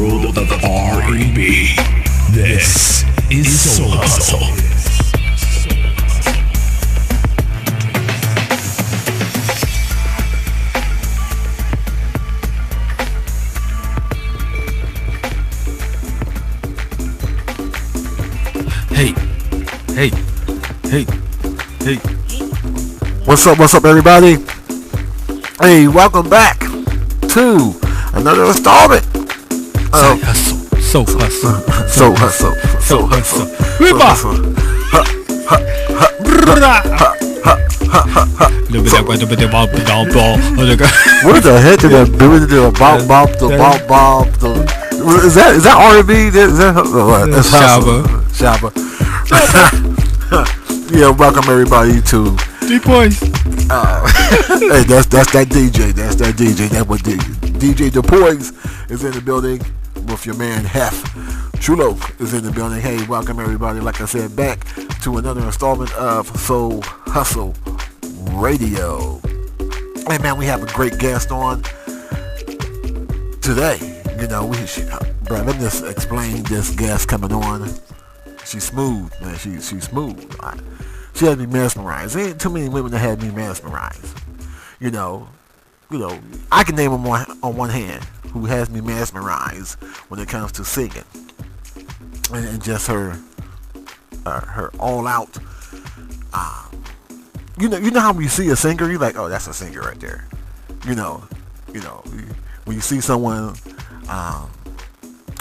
world of R&B. This is Soul Hustle. Hey. What's up, everybody? Hey, welcome back to another installment of Soul Hustle. What the heck did that do? Is that R&B? Is that Shabba? Yeah, welcome everybody to D-Poise. Hey, that's that DJ. That's what DJ D-Poise is in the building with your man Hef. Chulo is in the building. Hey, welcome everybody. Like I said, back to another installment of Soul Hustle Radio. Hey man, we have a great guest on today. You know, let me just explain this guest coming on. She's smooth, man. She's smooth. She had me mesmerized. There ain't too many women that had me mesmerized. You know, I can name them on one hand who has me mesmerized when it comes to singing, and just her all out. You know how when you see a singer, you're like, oh, that's a singer right there. You know, when you see someone.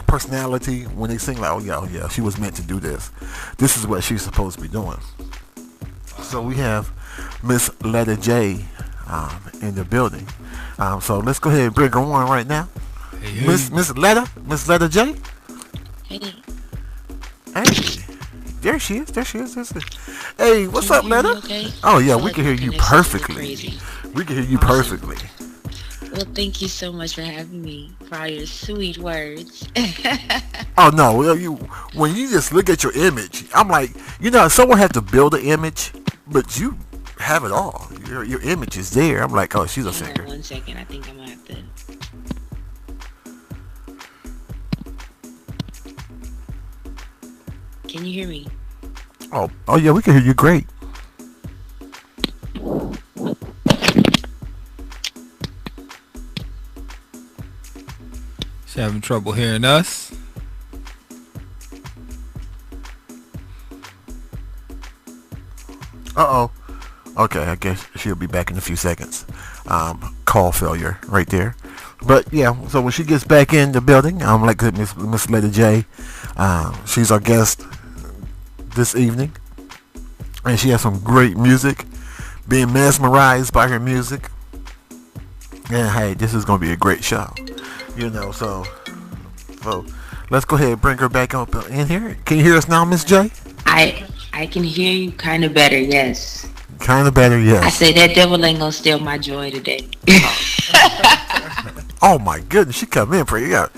Personality when they sing, like, oh yeah, she was meant to do this. This is what she's supposed to be doing. So we have Miss LettaJ in the building. So let's go ahead and bring her on right now. Hey. Miss LettaJ. Hey. There she is. Hey, what's up, Letta? Okay? Oh yeah, we can hear you perfectly. Perfectly. Well, thank you so much for having me, for all your sweet words. Oh no, when you just look at your image, I'm like, someone had to build an image, but you have it all. Your image is there. I'm like, oh, she's a singer. 1 second, I think I'm gonna have to. Can you hear me? Oh yeah, we can hear you great. She's having trouble hearing us. Okay, I guess she'll be back in a few seconds. Call failure right there. But yeah, so when she gets back in the building, I'm like Miss LettaJ. She's our guest this evening, and she has some great music. Being mesmerized by her music. And hey, this is gonna be a great show. So let's go ahead and bring her back up in here. Can you hear us now, Miss J? I can hear you kind of better, yes. Kind of better, yes. I say that devil ain't gonna steal my joy today. Oh my goodness, she come in pretty good.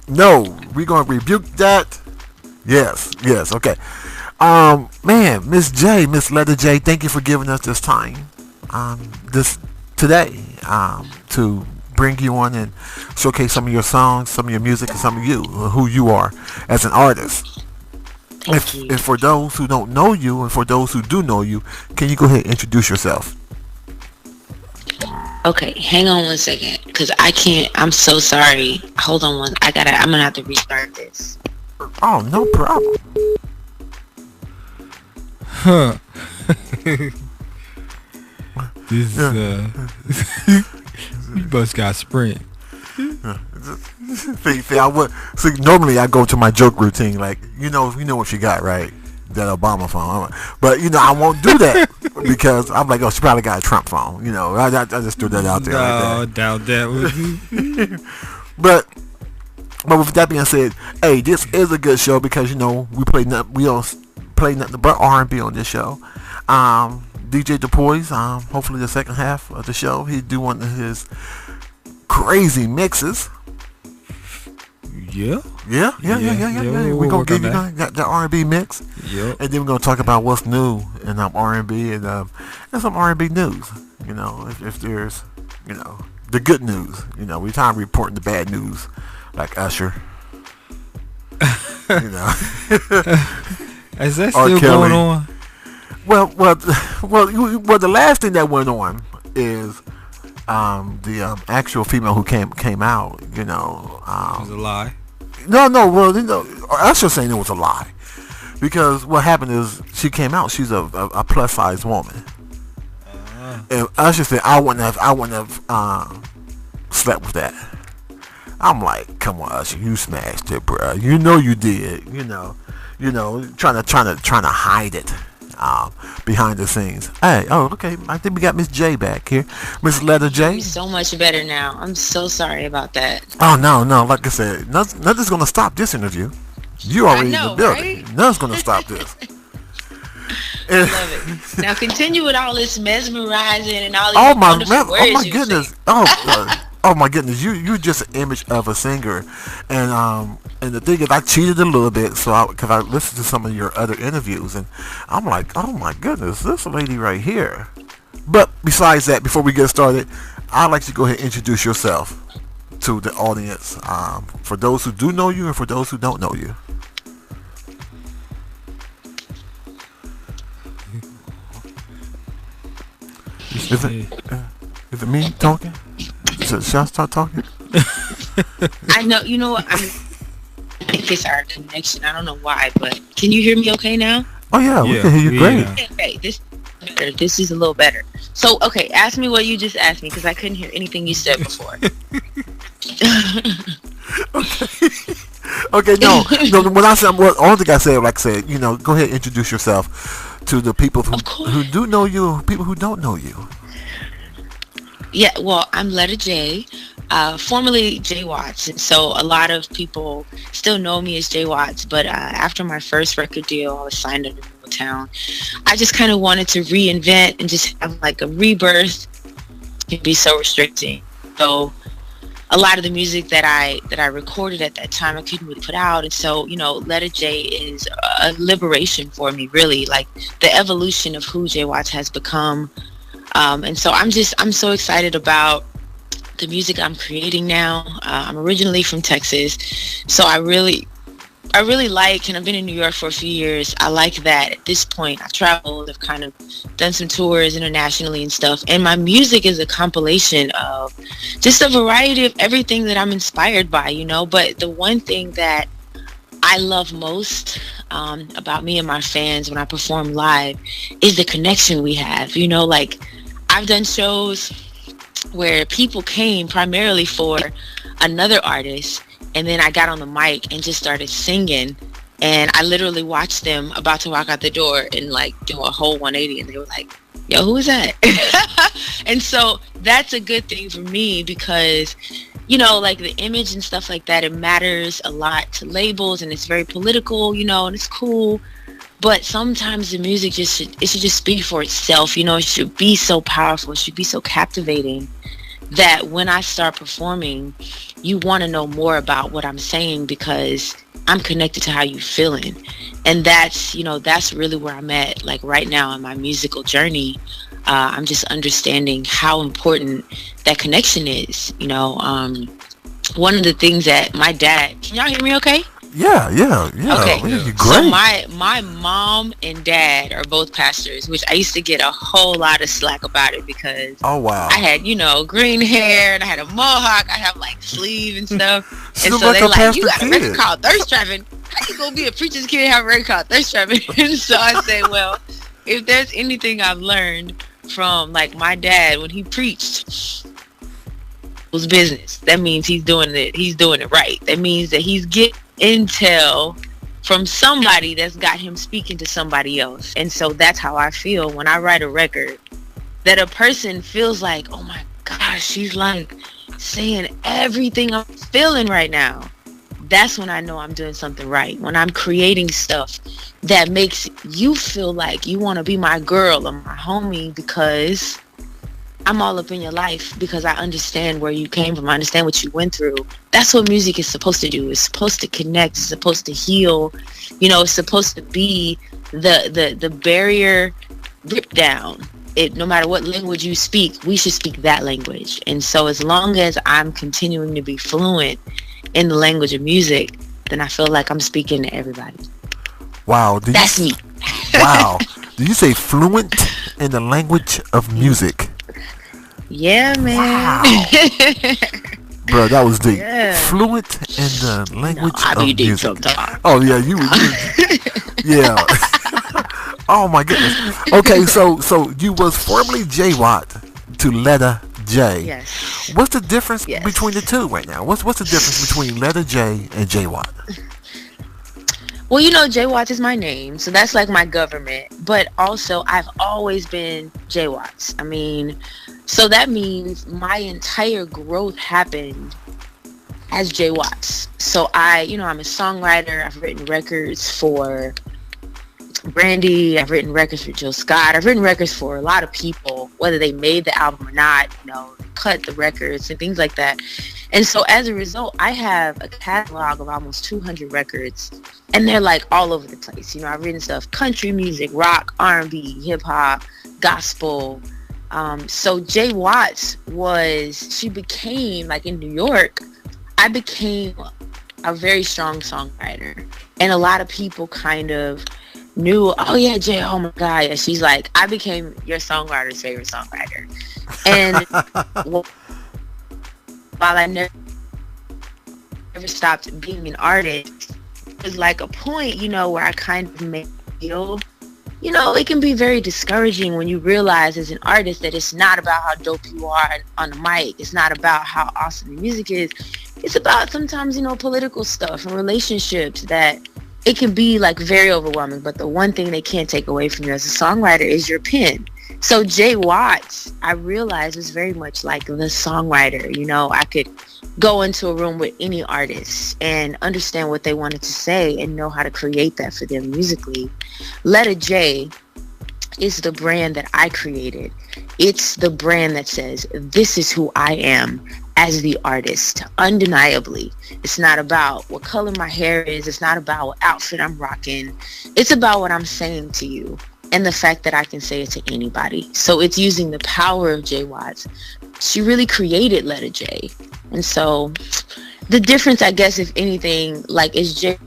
No, we gonna rebuke that. Yes, okay. Man, Miss LettaJ, thank you for giving us this time. Today, to bring you on and showcase some of your songs, some of your music, and some of you, who you are as an artist. And for those who don't know you, and for those who do know you, can you go ahead and introduce yourself? Okay, hang on 1 second, because I can't. I'm so sorry. Hold on I'm gonna have to restart this. Oh, no problem. Huh. This you both got Sprint. See, normally I go to my joke routine, like, you know what she got, right? That Obama phone. But, I won't do that because I'm like, oh, she probably got a Trump phone. I just threw that out there. No, doubt that. But with that being said, hey, this is a good show because, we don't play nothing but R&B on this show. DJ D-Poise, hopefully the second half of the show, he'd do one of his crazy mixes. Yeah. We're going to give you the R&B mix. Yep. And then we're going to talk about what's new in R&B and some R&B news. If there's, the good news. We time reporting the bad news, like Usher. You know. Is that R. still Kelly. going on? Well. The last thing that went on is the actual female who came out. You know. It was a lie. No. Well, Usher saying it was a lie, because what happened is she came out. She's a plus size woman, and Usher said, "I wouldn't have slept with that." I'm like, come on, Usher, you smashed it, bro. You know you did. You know, trying to hide it behind the scenes. Hey, okay. I think we got Miss J back here, Miss LettaJ. So much better now. I'm so sorry about that. Oh no. Like I said, nothing's gonna stop this interview. You already in the building. Right? Nothing's gonna stop this. Love it. Now continue with all this mesmerizing and all these Oh my goodness. Oh my goodness, you just an image of a singer, and the thing is, I cheated a little bit, because I listened to some of your other interviews, and I'm like, oh my goodness, this lady right here. But besides that, before we get started, I'd like you to go ahead and introduce yourself to the audience, for those who do know you and for those who don't know you. Is it me talking? Should I start talking? I know. You know what? I think it's our connection. I don't know why, but can you hear me okay now? Oh yeah, we can hear you great. Okay, this is better. This is a little better. So, okay, ask me what you just asked me, because I couldn't hear anything you said before. Okay, no. When I said, only thing I said, like I said, go ahead and introduce yourself to the people who do know you, people who don't know you. Yeah, well, I'm LettaJ, formerly J Watts, and so a lot of people still know me as J Watts, but after my first record deal, I was signed under Town. I just kind of wanted to reinvent and just have like a rebirth. It can be so restricting. So a lot of the music that I recorded at that time, I couldn't really put out, and so LettaJ is a liberation for me, really, like the evolution of who J Watts has become. And so I'm so excited about the music I'm creating now. I'm originally from Texas, so I really like, and I've been in New York for a few years. I like that at this point I've traveled, I've kind of done some tours internationally and stuff, and my music is a compilation of just a variety of everything that I'm inspired by, but the one thing that I love most about me and my fans when I perform live is the connection we have. Like I've done shows where people came primarily for another artist, and then I got on the mic and just started singing, and I literally watched them about to walk out the door and like do a whole 180, and they were like, yo, who is that? And so that's a good thing for me, because like the image and stuff like that, it matters a lot to labels, and it's very political, and it's cool. But sometimes the music should just speak for itself. It should be so powerful. It should be so captivating that when I start performing, you want to know more about what I'm saying, because I'm connected to how you're feeling. And that's really where I'm at, like right now in my musical journey. I'm just understanding how important that connection is. One of the things that my dad, can y'all hear me okay? Yeah. Okay. Great. So my mom and dad are both pastors, which I used to get a whole lot of slack about it, because oh wow, I had green hair and I had a mohawk, I have like sleeve and stuff, and so like they're like, you got a kid. record called Thirst Trapping. How you gonna be a preacher's kid and have a record called Thirst Trapping? And so I say, well, if there's anything I've learned from like my dad when he preached, was business. That means he's doing it right. That means that he's getting intel from somebody that's got him speaking to somebody else. And so that's how I feel when I write a record, that a person feels like, oh my gosh, she's like saying everything I'm feeling right now. That's when I know I'm doing something right. When I'm creating stuff that makes you feel like you want to be my girl or my homie, because I'm all up in your life, because I understand where you came from. I understand what you went through. That's what music is supposed to do. It's supposed to connect. It's supposed to heal. It's supposed to be the barrier ripped down. No matter what language you speak, we should speak that language. And so as long as I'm continuing to be fluent in the language of music, then I feel like I'm speaking to everybody. Wow. That's me. Wow. Do you say fluent in the language of music? Yeah, man. Wow. Bro, that was deep. Yeah. Fluent in the language I of be deep music. sometimes. Oh yeah, you yeah. Oh my goodness. Okay, so you was formerly J Watt to LettaJ. Yes. What's the difference Yes. between the two right now? What's the difference between LettaJ and J Watt? Well, you know, J Watts is my name, so that's like my government. But also, I've always been J Watts. I mean, so that means my entire growth happened as J Watts. So I'm a songwriter. I've written records for Brandy. I've written records for Jill Scott. I've written records for a lot of people, whether they made the album or not, cut the records and things like that. And so as a result, I have a catalog of almost 200 records, and they're like all over the place. I've written stuff, country music, rock, R&B, hip hop, gospel. So J Watts she became, like in New York, I became a very strong songwriter. And a lot of people kind of knew, oh yeah, Jay, oh my God. Yeah, she's like, I became your songwriter's favorite songwriter. And while I never stopped being an artist, it was like a point, where I kind of made feel, it can be very discouraging when you realize as an artist that it's not about how dope you are on the mic. It's not about how awesome the music is. It's about sometimes, political stuff and relationships that it can be like very overwhelming. But the one thing they can't take away from you as a songwriter is your pen. So J Watts, I realized, was very much like the songwriter. I could go into a room with any artist and understand what they wanted to say and know how to create that for them musically. LettaJ is the brand that I created. It's the brand that says, this is who I am as the artist, undeniably. It's not about what color my hair is. It's not about what outfit I'm rocking. It's about what I'm saying to you and the fact that I can say it to anybody. So it's using the power of J Watts. She really created LettaJ. And so the difference, I guess, if anything, like, is J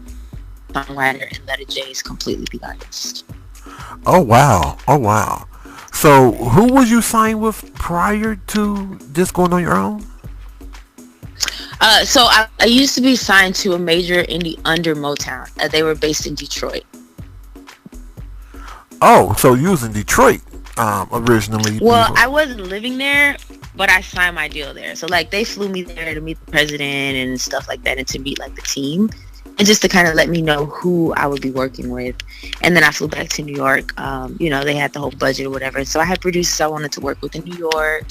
songwriter and LettaJ is completely the artist. Oh wow. So who was you signed with prior to just going on your own? So I used to be signed to a major indie under Motown. They were based in Detroit. Oh, so you was in Detroit originally. Well, I wasn't living there, but I signed my deal there. So like they flew me there to meet the president and stuff like that, and to meet like the team, and just to kind of let me know who I would be working with. And then I flew back to New York. They had the whole budget or whatever. So I had producers I wanted to work with in New York,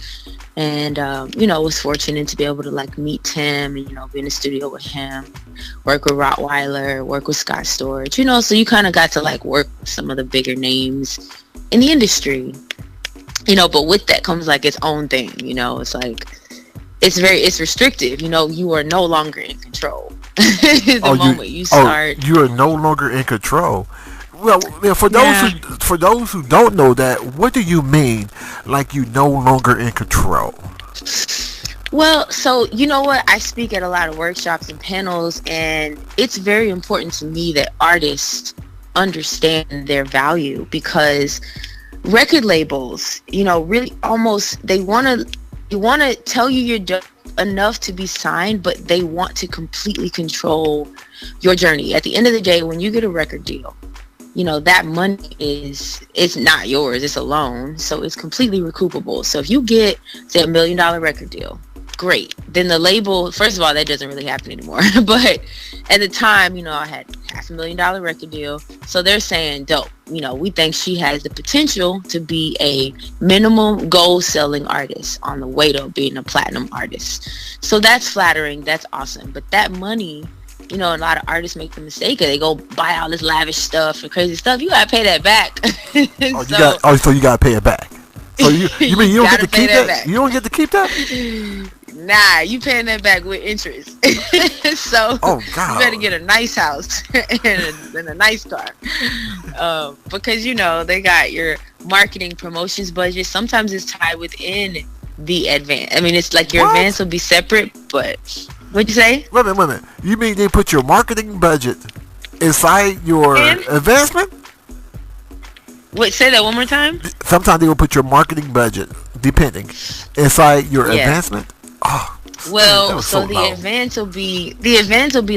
and was fortunate to be able to like meet Tim and be in the studio with him, work with Rottweiler, work with Scott Storch. So you kind of got to like work with some of the bigger names in the industry. But with that comes like its own thing. It's like it's restrictive. You are no longer in control. You start, you are no longer in control. Well, for those who don't know that, what do you mean, like you no longer in control? Well, so you know what? I speak at a lot of workshops and panels, and it's very important to me that artists understand their value, because record labels, really almost they want to tell you you're dope enough to be signed, but they want to completely control your journey. At the end of the day, when you get a record deal, that money it's not yours, it's a loan, so it's completely recoupable. So if you get, say, $1 million record deal, great. Then the label, first of all, that doesn't really happen anymore. But at the time, I had $500,000 record deal. So they're saying, dope, we think she has the potential to be a minimum goal selling artist on the way to being a platinum artist. So that's flattering. That's awesome. But that money, a lot of artists make the mistake of they go buy all this lavish stuff and crazy stuff. You gotta pay that back. So you gotta pay it back. So you mean you don't get to keep that? You don't get to keep that? Nah, you paying that back with interest. So oh, God. You better get a nice house and a nice car. Because they got your marketing promotions budget. Sometimes it's tied within the advance. I mean, it's like your advance will be separate, but What'd you say? Wait a minute. You mean they put your marketing budget inside your advancement? Wait, say that one more time. Sometimes they will put your marketing budget, depending, inside your advancement. Oh, well, so the advance will be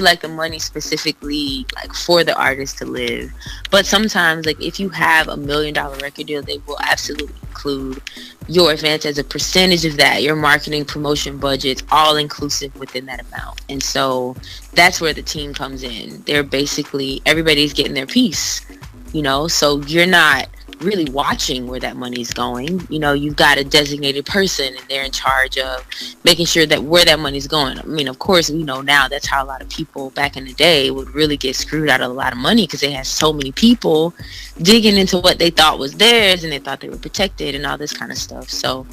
like the money specifically like for the artist to live. But sometimes, like if you have $1 million record deal, they will absolutely include your advance as a percentage of that. Your marketing, promotion budgets, all inclusive within that amount. And so that's where the team comes in. They're basically, everybody's getting their piece, you know, so you're not really watching where that money's going. You know, you've got a designated person and they're in charge of making sure that where that money's going. I mean, of course, we know now that's how a lot of people back in the day would really get screwed out of a lot of money, because they had so many people digging into what they thought was theirs and they thought they were protected and all this kind of stuff. So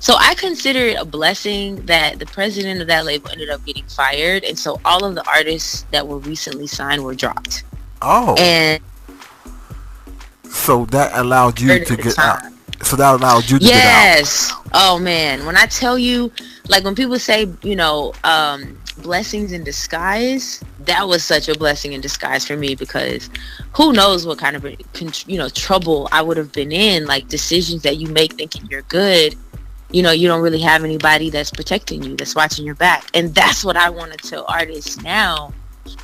I consider it a blessing that the president of that label ended up getting fired, and so all of the artists that were recently signed were dropped. Oh. And so that allowed you to get out. So that allowed you to get out. Yes. Oh man, when I tell you, like when people say, you know, blessings in disguise, that was such a blessing in disguise for me, because who knows what kind of, you know, trouble I would have been in, like decisions that you make thinking you're good. You know, you don't really have anybody that's protecting you, that's watching your back. And that's what I want to tell artists now.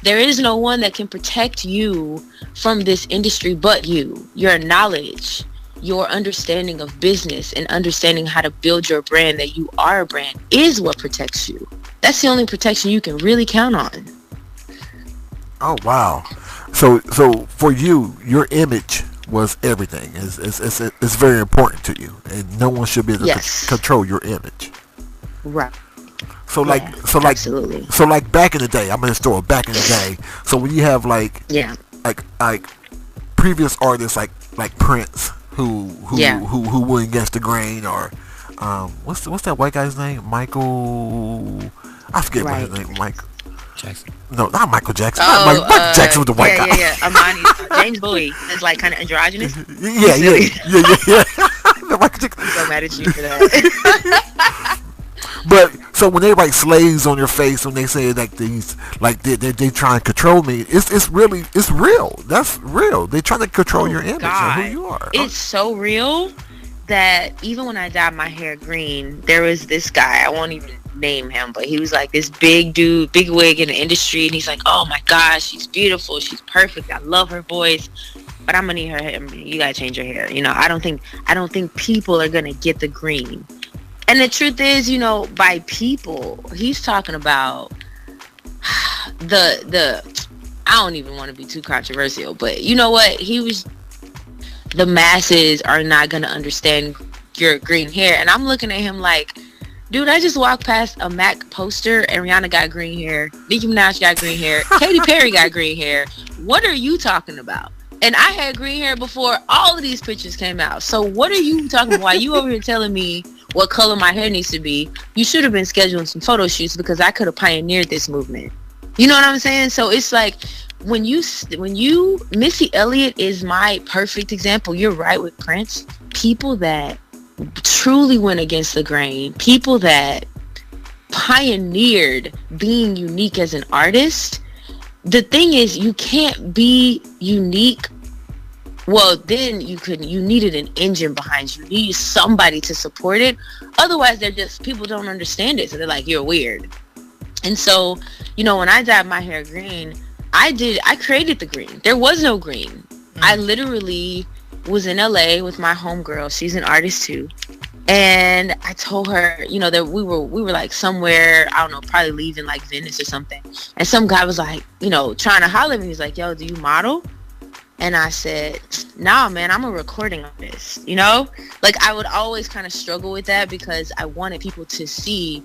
There is no one that can protect you from this industry but you. Your knowledge, your understanding of business, and understanding how to build your brand, that you are a brand, is what protects you. That's the only protection you can really count on. Oh, wow. So for you, your image was everything. It's very important to you, and no one should be able to control your image. Right. So absolutely. So like back in the day, I'm gonna throw it back in the day. So when you have like previous artists like Prince who went against the grain, or what's that white guy's name? Michael, I forget what his name. Michael Jackson. No, not Michael Jackson. Michael Jackson was the white guy. Yeah. Amani, James Bowie is like kind of androgynous. Yeah. Michael Jackson. I'm so mad at you for that. But so when they write slaves on your face, when they say like these, like they try to control me, it's real. That's real. They trying to control your image and who you are. It's so real that even when I dyed my hair green, there was this guy, I won't even name him, but he was like this big dude, big wig in the industry, and he's like, oh my gosh, she's beautiful, she's perfect, I love her voice, but I'm gonna need her hair. You gotta change your hair. You know, I don't think people are gonna get the green. And the truth is, you know, by people, he's talking about the I don't even want to be too controversial, but you know what? The masses are not going to understand your green hair. And I'm looking at him like, dude, I just walked past a Mac poster and Rihanna got green hair, Nicki Minaj got green hair, Katy Perry got green hair. What are you talking about? And I had green hair before all of these pictures came out. So what are you talking about? Why you over here telling me what color my hair needs to be? You should have been scheduling some photo shoots, because I could have pioneered this movement. You know what I'm saying? So it's like when you Missy Elliott is my perfect example. You're right with Prince. People that truly went against the grain, people that pioneered being unique as an artist. The thing is, you can't be unique. Well, then you needed an engine behind you. You needed somebody to support it. Otherwise, people don't understand it. So they're like, you're weird. And so, you know, when I dyed my hair green, I created the green. There was no green. I literally was in LA with my homegirl. She's an artist too. And I told her, you know, that we were like somewhere, I don't know, probably leaving like Venice or something. And some guy was like, you know, trying to holler at me. He's like, yo, do you model? And I said, nah, man, I'm a recording artist, you know? Like, I would always kind of struggle with that, because I wanted people to see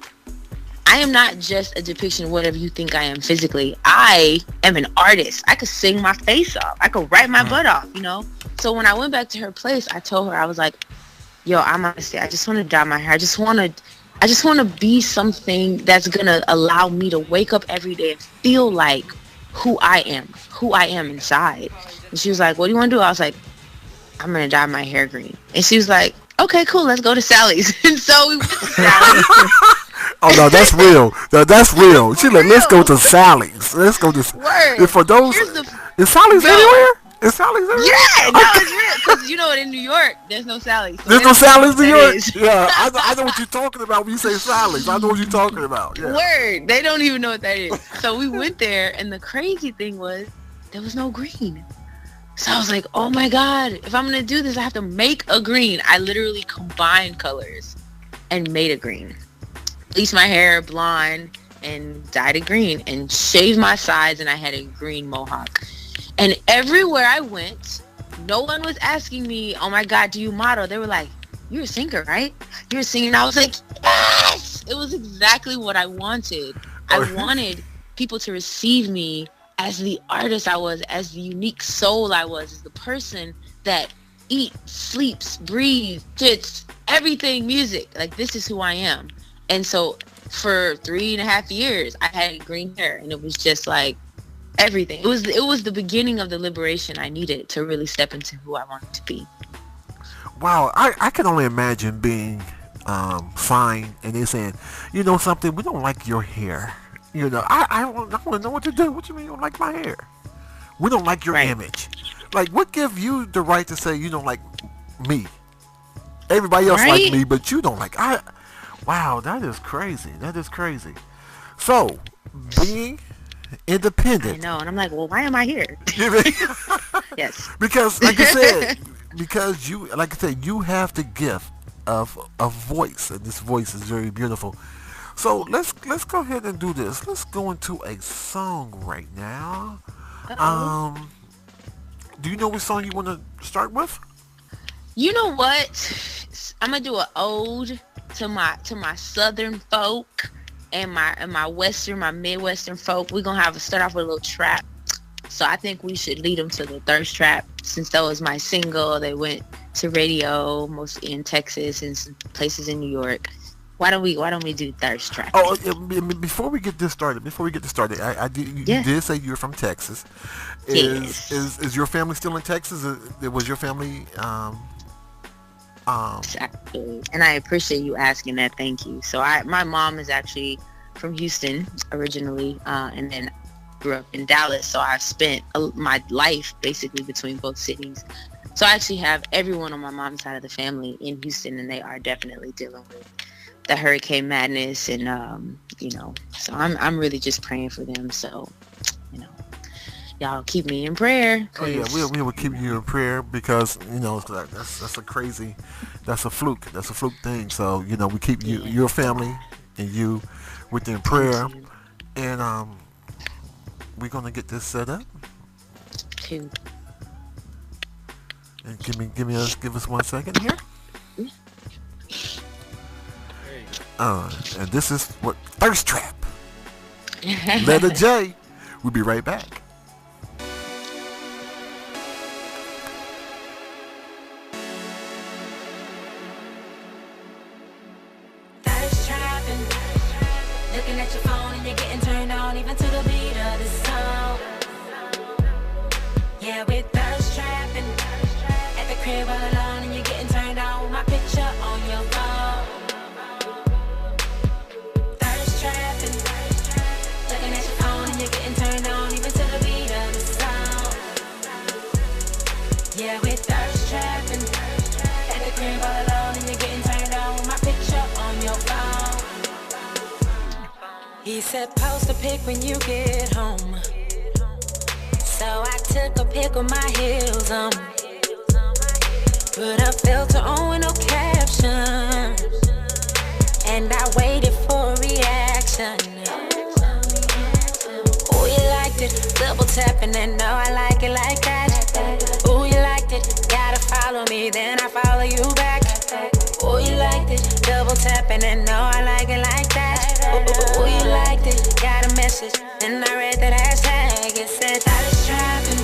I am not just a depiction of whatever you think I am physically. I am an artist. I could sing my face off. I could write my butt off, you know? So when I went back to her place, I told her, I was like, yo, I'm honestly, I just want to dye my hair. I just want to be something that's going to allow me to wake up every day and feel like who I am inside. And she was like, what do you want to do? I was like, I'm going to dye my hair green. And she was like, okay, cool, let's go to Sally's. And so we went to Sally's. Oh no, that's real. No, that's real. She like, let's go to Sally's. Let's go to. Word. For those, Here's the is Sally's bro. anywhere? Is Sally's everywhere? Yeah, no, it's real. Because you know what, in New York, there's no Sally's. So There's no Sally's in New York? is. Yeah, I know what you're talking about when you say Sally's. I know what you're talking about. Yeah. Word. They don't even know what that is. So we went there, and the crazy thing was, there was no green. So I was like, oh my God, if I'm going to do this, I have to make a green. I literally combined colors and made a green. Bleached my hair blonde and dyed it green and shaved my sides, and I had a green mohawk. And everywhere I went, no one was asking me, oh my God, do you model? They were like, you're a singer, right? You're a singer. And I was like, yes! It was exactly what I wanted. I wanted people to receive me as the artist I was, as the unique soul I was, as the person that eats, sleeps, breathes, shits, everything music. Like, this is who I am. And so for 3.5 years, I had green hair, and it was just like, everything. It was the beginning of the liberation I needed to really step into who I wanted to be. Wow, I can only imagine being fine and they're saying, you know something, we don't like your hair. You know, I want to know what to do. What you mean you don't like my hair? We don't like your image. Like, what give you the right to say you don't like me? Everybody else like me, but you don't like. Wow, that is crazy. That is crazy. So, being independent. I know, and I'm like, well, why am I here? Yes. Because, like I said, you have the gift of voice, and this voice is very beautiful. So let's go ahead and do this. Let's go into a song right now. Uh-oh. Do you know what song you want to start with? You know what? I'm gonna do an ode to my southern folk and my western, my midwestern folk. We're gonna start off with a little trap. So I think we should lead them to the Thirst Trap, since that was my single. They went to radio, mostly in Texas and some places in New York. Why don't we do Thirst Trap? Oh, before we get this started, you did say you're from Texas. Is your family still in Texas? Was your family? Exactly. And I appreciate you asking that. Thank you. So my mom is actually from Houston originally, and then grew up in Dallas. So I've spent my life basically between both cities. So I actually have everyone on my mom's side of the family in Houston, and they are definitely dealing with the hurricane madness, and so I'm really just praying for them. So, y'all keep me in prayer. Oh yeah, we will keep you in prayer, because that's a fluke thing. So we keep your family and you within prayer, and we're gonna get this set up. Cool. And give us 1 second here. And this is what Thirst Trap. LettaJ. We'll be right back. Thirst trapping. Looking at your phone and you're getting turned on, even to the beat of the song. Yeah, we're thirst trapping. At the crib all alone and you're getting turned on with my picture on your phone. Yeah, we're thirst trapping. At the crib all alone and you're getting turned on with my picture on your phone. He said post a pic when you get home. So I took a pic with my heels on. Put a filter on with no caption. And I waited for a reaction. Oh, you liked it, double tapping and no, I like it like that. Oh, you liked it, gotta follow me, then I follow you back. Oh, you liked it, double tapping and no, I like it like that. Oh, you liked it, got a message, then I read that hashtag. It said thirst trapping.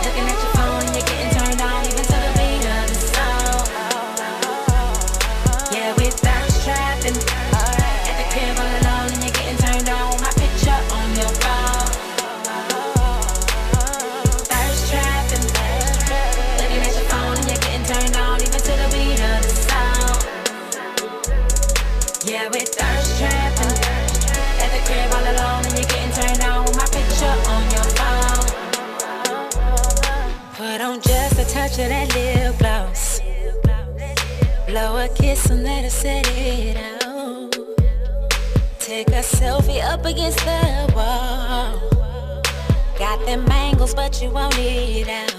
Looking at your phone, you're getting turned on, even to the beat of the song. Yeah, we're thirst trapping. At the crib all alone and you're getting turned on with my picture on your phone. Thirst trapping. Looking at your phone and you're getting turned on, even to the beat of the song. Yeah, we're thirst trapping. touch of that lip gloss. Blow a kiss and let her set it out. Take a selfie up against the wall. Got them angles, but you won't need out.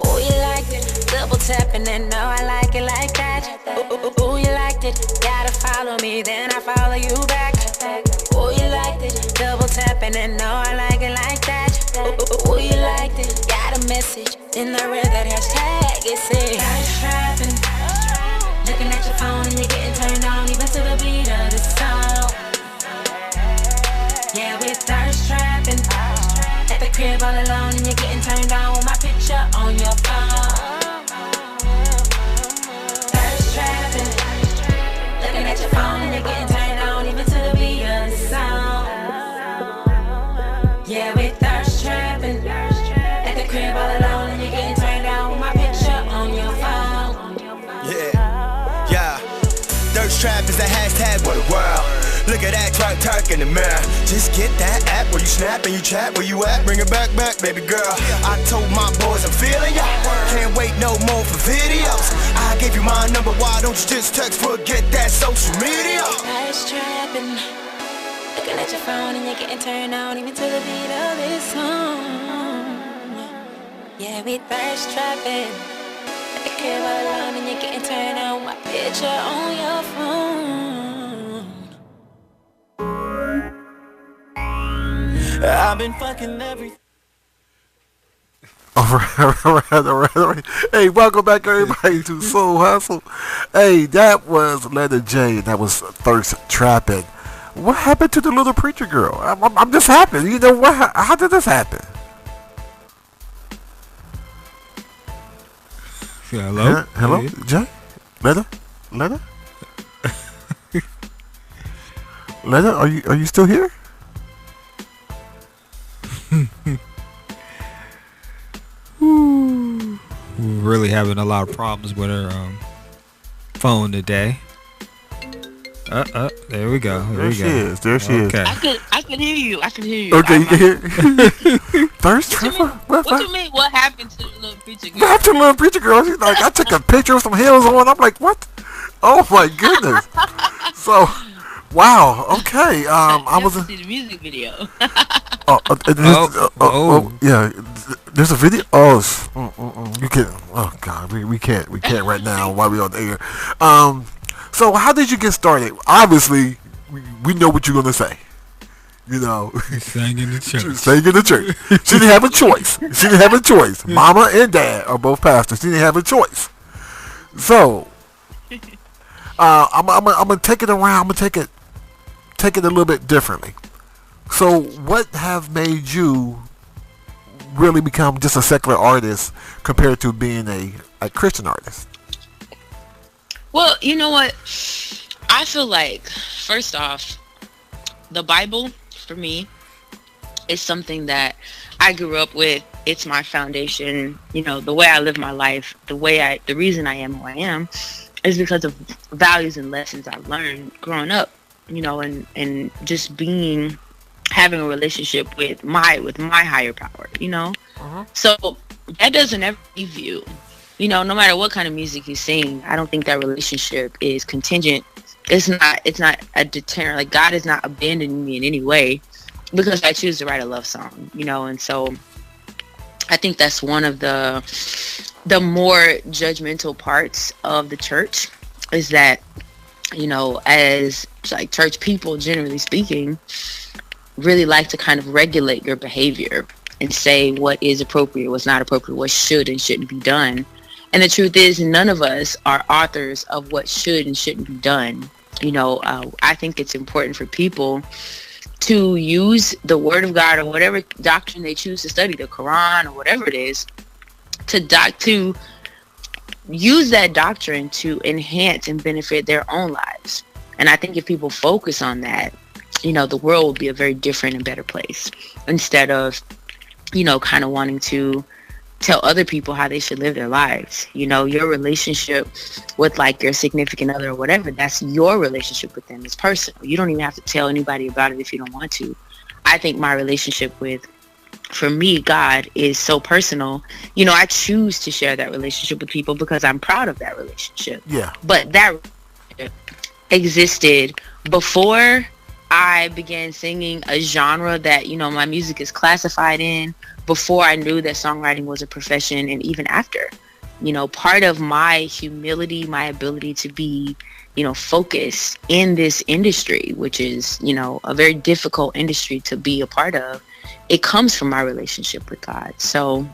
Oh, you liked it, double tapping and no, I like it like that. Oh, you liked it, gotta follow me, then I follow you back. Oh, you liked it, double tapping and no, I like it like that. Oh, you liked it, got a message in the red, that hashtag, it says thirst trapping. Looking at your phone and you're getting turned on even to the beat of the song. Yeah, we're thirst trapping. At the crib all alone and you're getting turned on with my picture on your phone. Thirst trapping. Looking at your phone and you're getting turned on even to the beat of the song. Yeah, we're thirst trapping. At the crib all alone and you're getting turned on with my picture on your phone. Yeah. Thirst trap is the hashtag for the world. Look at that twerk in the mirror. Just get that app where you snap and you chat. Where you at? Bring it back, baby girl. I told my boys I'm feeling ya. Can't wait no more for videos. I gave you my number, why don't you just text? Forget that social media. Thirst trapping. Looking at your phone and you're getting turned on even to the beat of this song. Yeah, we thirst trapping. At the crib all alone and you're getting turned on. My picture on your phone. I've been fucking everything. All right. Hey, welcome back, everybody, to Soul Hustle. Hey, that was LettaJ, and that was Thirst Trapping. What happened to the little preacher girl? I'm just happy. You know what? How did this happen? Yeah, hello? Hello? Hey. Jay? Letta? Letta, are you still here? We're really having a lot of problems with her phone today. There we go. There she is. I can hear you. Okay, you can hear. Thirst trapper? What you mean? What happened to the little preacher girl? What happened to the little preacher girl? She's like, I took a picture with some heels on. I'm like, what? Oh my goodness. So, wow. Okay. I was see the music video. Yeah. There's a video. You can't. Oh God, we can't right now while we're on the air. So how did you get started? Obviously, we know what you're gonna say. You know, sang in the church. She didn't have a choice. Mama and Dad are both pastors. She didn't have a choice. So, I'm gonna take it around. I'm gonna take it a little bit differently. So, what have made you really become just a secular artist compared to being a Christian artist? Well, you know what? I feel like, first off, the Bible, for me, is something that I grew up with. It's my foundation. You know, the way I live my life, the reason I am who I am is because of values and lessons I learned growing up, you know, and just having a relationship with my higher power, you know. So that doesn't ever leave you, you know, no matter what kind of music you sing. I don't think that relationship is contingent. It's not a deterrent. Like, God is not abandoning me in any way because I choose to write a love song, you know. And so I think that's one of the more judgmental parts of the church, is that, you know, as like church people, generally speaking, really like to kind of regulate your behavior and say what is appropriate, what's not appropriate, what should and shouldn't be done. And the truth is, none of us are authors of what should and shouldn't be done. You know, I think it's important for people to use the Word of God or whatever doctrine they choose to study, the Quran or whatever it is, to use that doctrine to enhance and benefit their own lives. And I think if people focus on that, you know, the world will be a very different and better place, instead of, you know, kind of wanting to tell other people how they should live their lives. You know, your relationship with like your significant other or whatever, that's your relationship with them. It's personal. You don't even have to tell anybody about it if you don't want to. I think my relationship with for me, God is so personal. You know, I choose to share that relationship with people because I'm proud of that relationship. Yeah. But that existed before I began singing a genre that, you know, my music is classified in, before I knew that songwriting was a profession, and even after. You know, part of my humility, my ability to be, you know, focused in this industry, which is, you know, a very difficult industry to be a part of, it comes from my relationship with God. So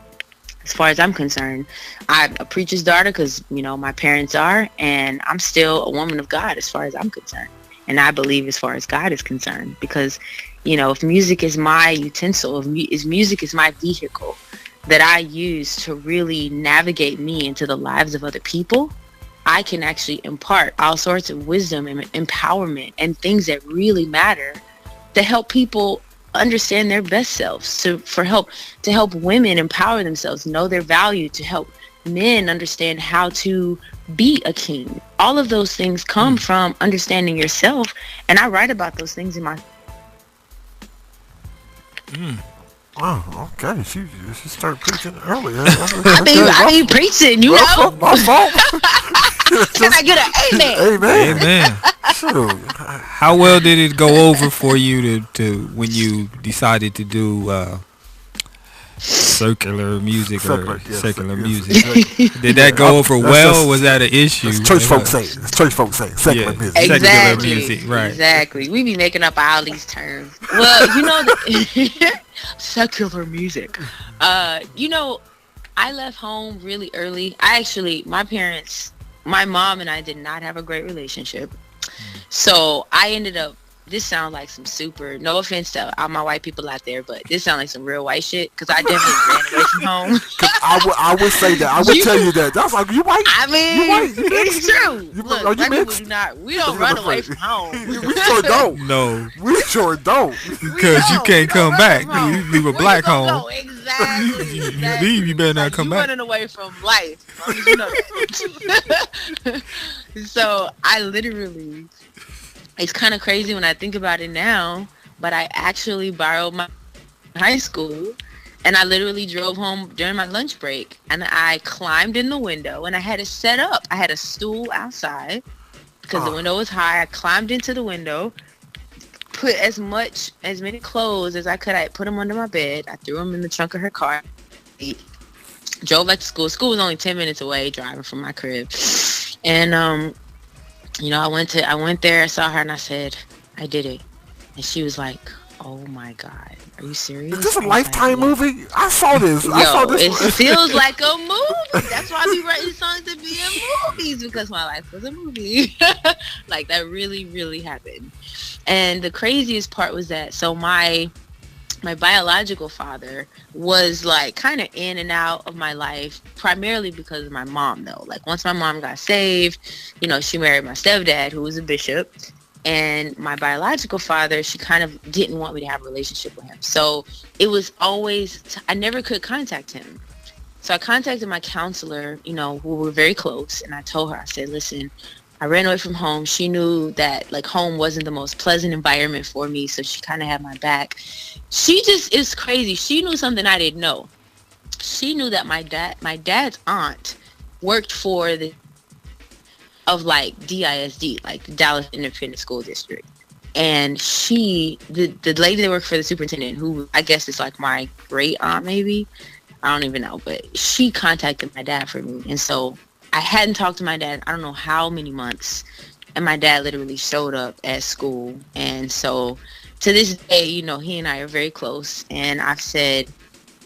as far as I'm concerned, I'm a preacher's daughter because, you know, my parents are, and I'm still a woman of God as far as I'm concerned. And I believe as far as God is concerned, because, you know, if music is my utensil, if music is my vehicle that I use to really navigate me into the lives of other people, I can actually impart all sorts of wisdom and empowerment and things that really matter to help people understand their best selves, to help women empower themselves, know their value, to help men understand how to be a king. All of those things come from understanding yourself, and I write about those things in my Oh, okay. She started preaching earlier. I mean preaching, you know. My fault. Can I get an amen? Amen. Amen. Shoot. How well did it go over for you to when you decided to do secular music Secular, or yes, secular yes, music? yes. Did that go over well? Or was that an issue? As church folks say. Secular music. Secular Exactly. music, right? Exactly. We be making up all these terms. Well, you know, secular music. You know, I left home really early. My mom and I did not have a great relationship. So I ended up, this sounds like some super, no offense to all my white people out there, but this sounds like some real white shit, because I definitely ran away from home. I would say that. I would tell you that. That's like, you white? I mean, you white? it's true. Look, white people mixed? we don't run away from home. We sure don't. No, We sure don't. because you can't come back. You leave a black home. home. Exactly. You leave, you better not come you back. running away from life. As long as you know that. So I literally, it's kind of crazy when I think about it now, but I actually borrowed my high school, and I literally drove home during my lunch break, and I climbed in the window, and I had it set up. I had a stool outside because the window was high. I climbed into the window, put as many clothes as I could. I put them under my bed. I threw them in the trunk of her car. Drove back to school. School was only 10 minutes away driving from my crib. And, you know, I went there, I saw her, and I said, I did it. And she was like, oh my God, are you serious? Is this a Lifetime movie? I saw this. I saw this. It feels like a movie. That's why I be writing songs to be in movies, because my life was a movie. Like, that really, really happened. And the craziest part was that, so my biological father was like kind of in and out of my life, primarily because of my mom, though. Like, once my mom got saved, you know, she married my stepdad, who was a bishop. And my biological father, she kind of didn't want me to have a relationship with him. So it was always, I never could contact him. So I contacted my counselor, you know, who were very close. And I told her, I said, listen, I ran away from home. She knew that, like, home wasn't the most pleasant environment for me. So she kind of had my back. She just is crazy. She knew something I didn't know. She knew that my dad's aunt worked for the of like DISD, like the Dallas Independent School District. And she, the lady that worked for the superintendent, who I guess is like my great aunt maybe, I don't even know, but she contacted my dad for me. And so I hadn't talked to my dad, I don't know how many months, and my dad literally showed up at school. And so to this day, you know, he and I are very close. And I've said,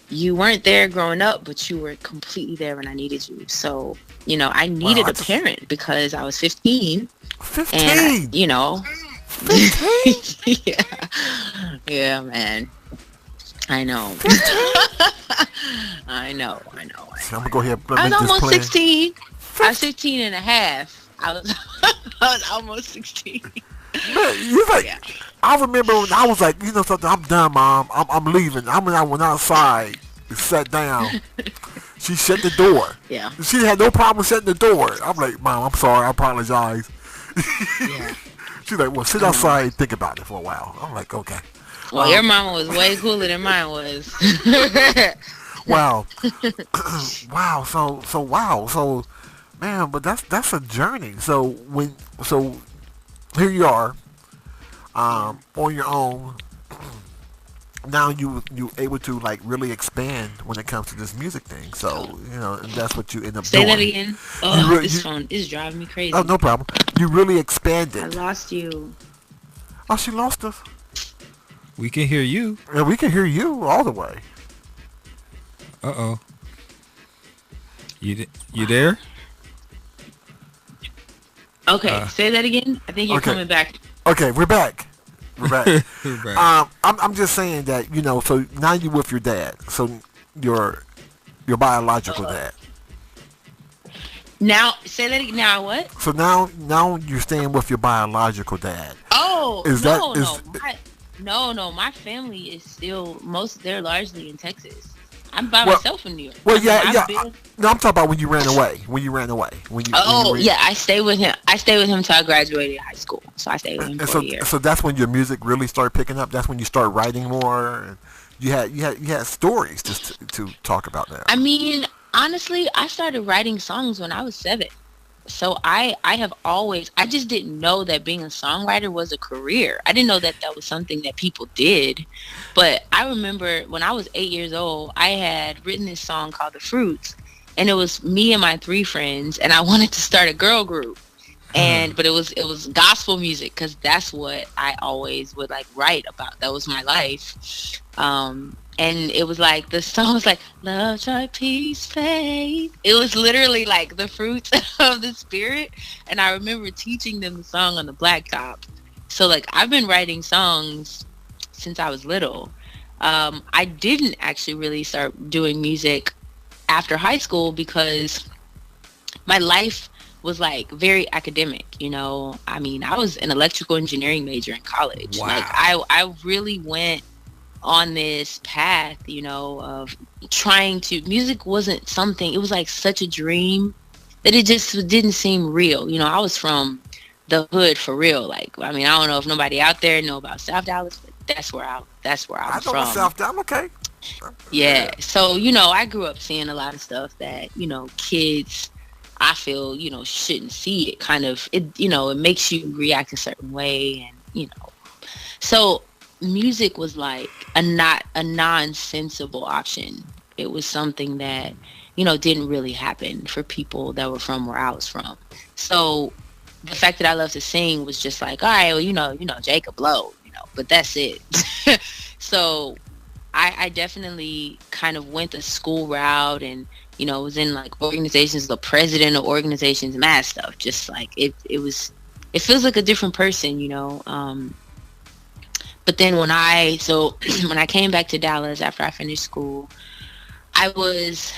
you weren't there growing up, but you were completely there when I needed you. So, you know, I needed a parent because I was 15. 15? And, you know. 15? Yeah, man. I know. I know. So I'm going to go ahead and I was make this almost plan. 16. I was 15 and a half. I was almost 16. Man, you like, Yeah. I remember when I was like, you know something, I'm done, Mom. I'm leaving. I went outside and sat down. She shut the door. Yeah. She had no problem shutting the door. I'm like, Mom, I'm sorry. I apologize. Yeah. She's like, well, sit outside and think about it for a while. I'm like, okay. Well, your mama was way cooler than mine was. Wow. Wow. So man, but that's a journey. So here you are, on your own. Now you able to like really expand when it comes to this music thing. So and that's what you end up doing. Say that again. Oh, this phone is driving me crazy. Oh, no problem. You really expanded. I lost you. Oh, she lost us. We can hear you. Yeah, we can hear you all the way. Uh-oh. You there? Okay, say that again. I think you're coming back. Okay, we're back. We're back. We're back. I'm just saying that so now you're with your dad. So your biological dad. Now say that again. Now what? So now you're staying with your biological dad. Oh, no. My family is still they're largely in Texas. I'm by myself in New York. Well, yeah. No, I'm talking about when you ran away. I stayed with him. I stayed with him until I graduated high school. So I stayed with him for a year. So that's when your music really started picking up. That's when you start writing more. And you had stories just to talk about now. I mean, honestly, I started writing songs when I was 7. So I just didn't know that being a songwriter was a career. I didn't know that was something that people did. But I remember when I was 8 years old, I had written this song called The Fruits. And it was me and my 3 friends. And I wanted to start a girl group. But it was gospel music because that's what I always would like write about. That was my life. And it was like, the song was like, love, joy, peace, faith. It was literally like the fruits of the spirit. And I remember teaching them the song on the blacktop. So like, I've been writing songs since I was little. I didn't actually really start doing music after high school because my life was like very academic, I mean, I was an electrical engineering major in college. Wow. Like I really went on this path, of trying to, music wasn't something, it was like such a dream that it just didn't seem real. I was from the hood for real. Like, I mean, I don't know if nobody out there know about South Dallas, but that's where I was from. I know South Dallas, okay. Yeah. So, I grew up seeing a lot of stuff that, kids, I feel, shouldn't see. It kind of, it makes you react a certain way. And, so music was like a non-sensible option. It was something that, didn't really happen for people that were from where I was from. So the fact that I love to sing was just like, all right, well, Jacob Blow, but that's it. So I definitely kind of went the school route and, was in like organizations, the president of organizations, mad stuff. Just like it feels like a different person, But then when I came back to Dallas after I finished school, I was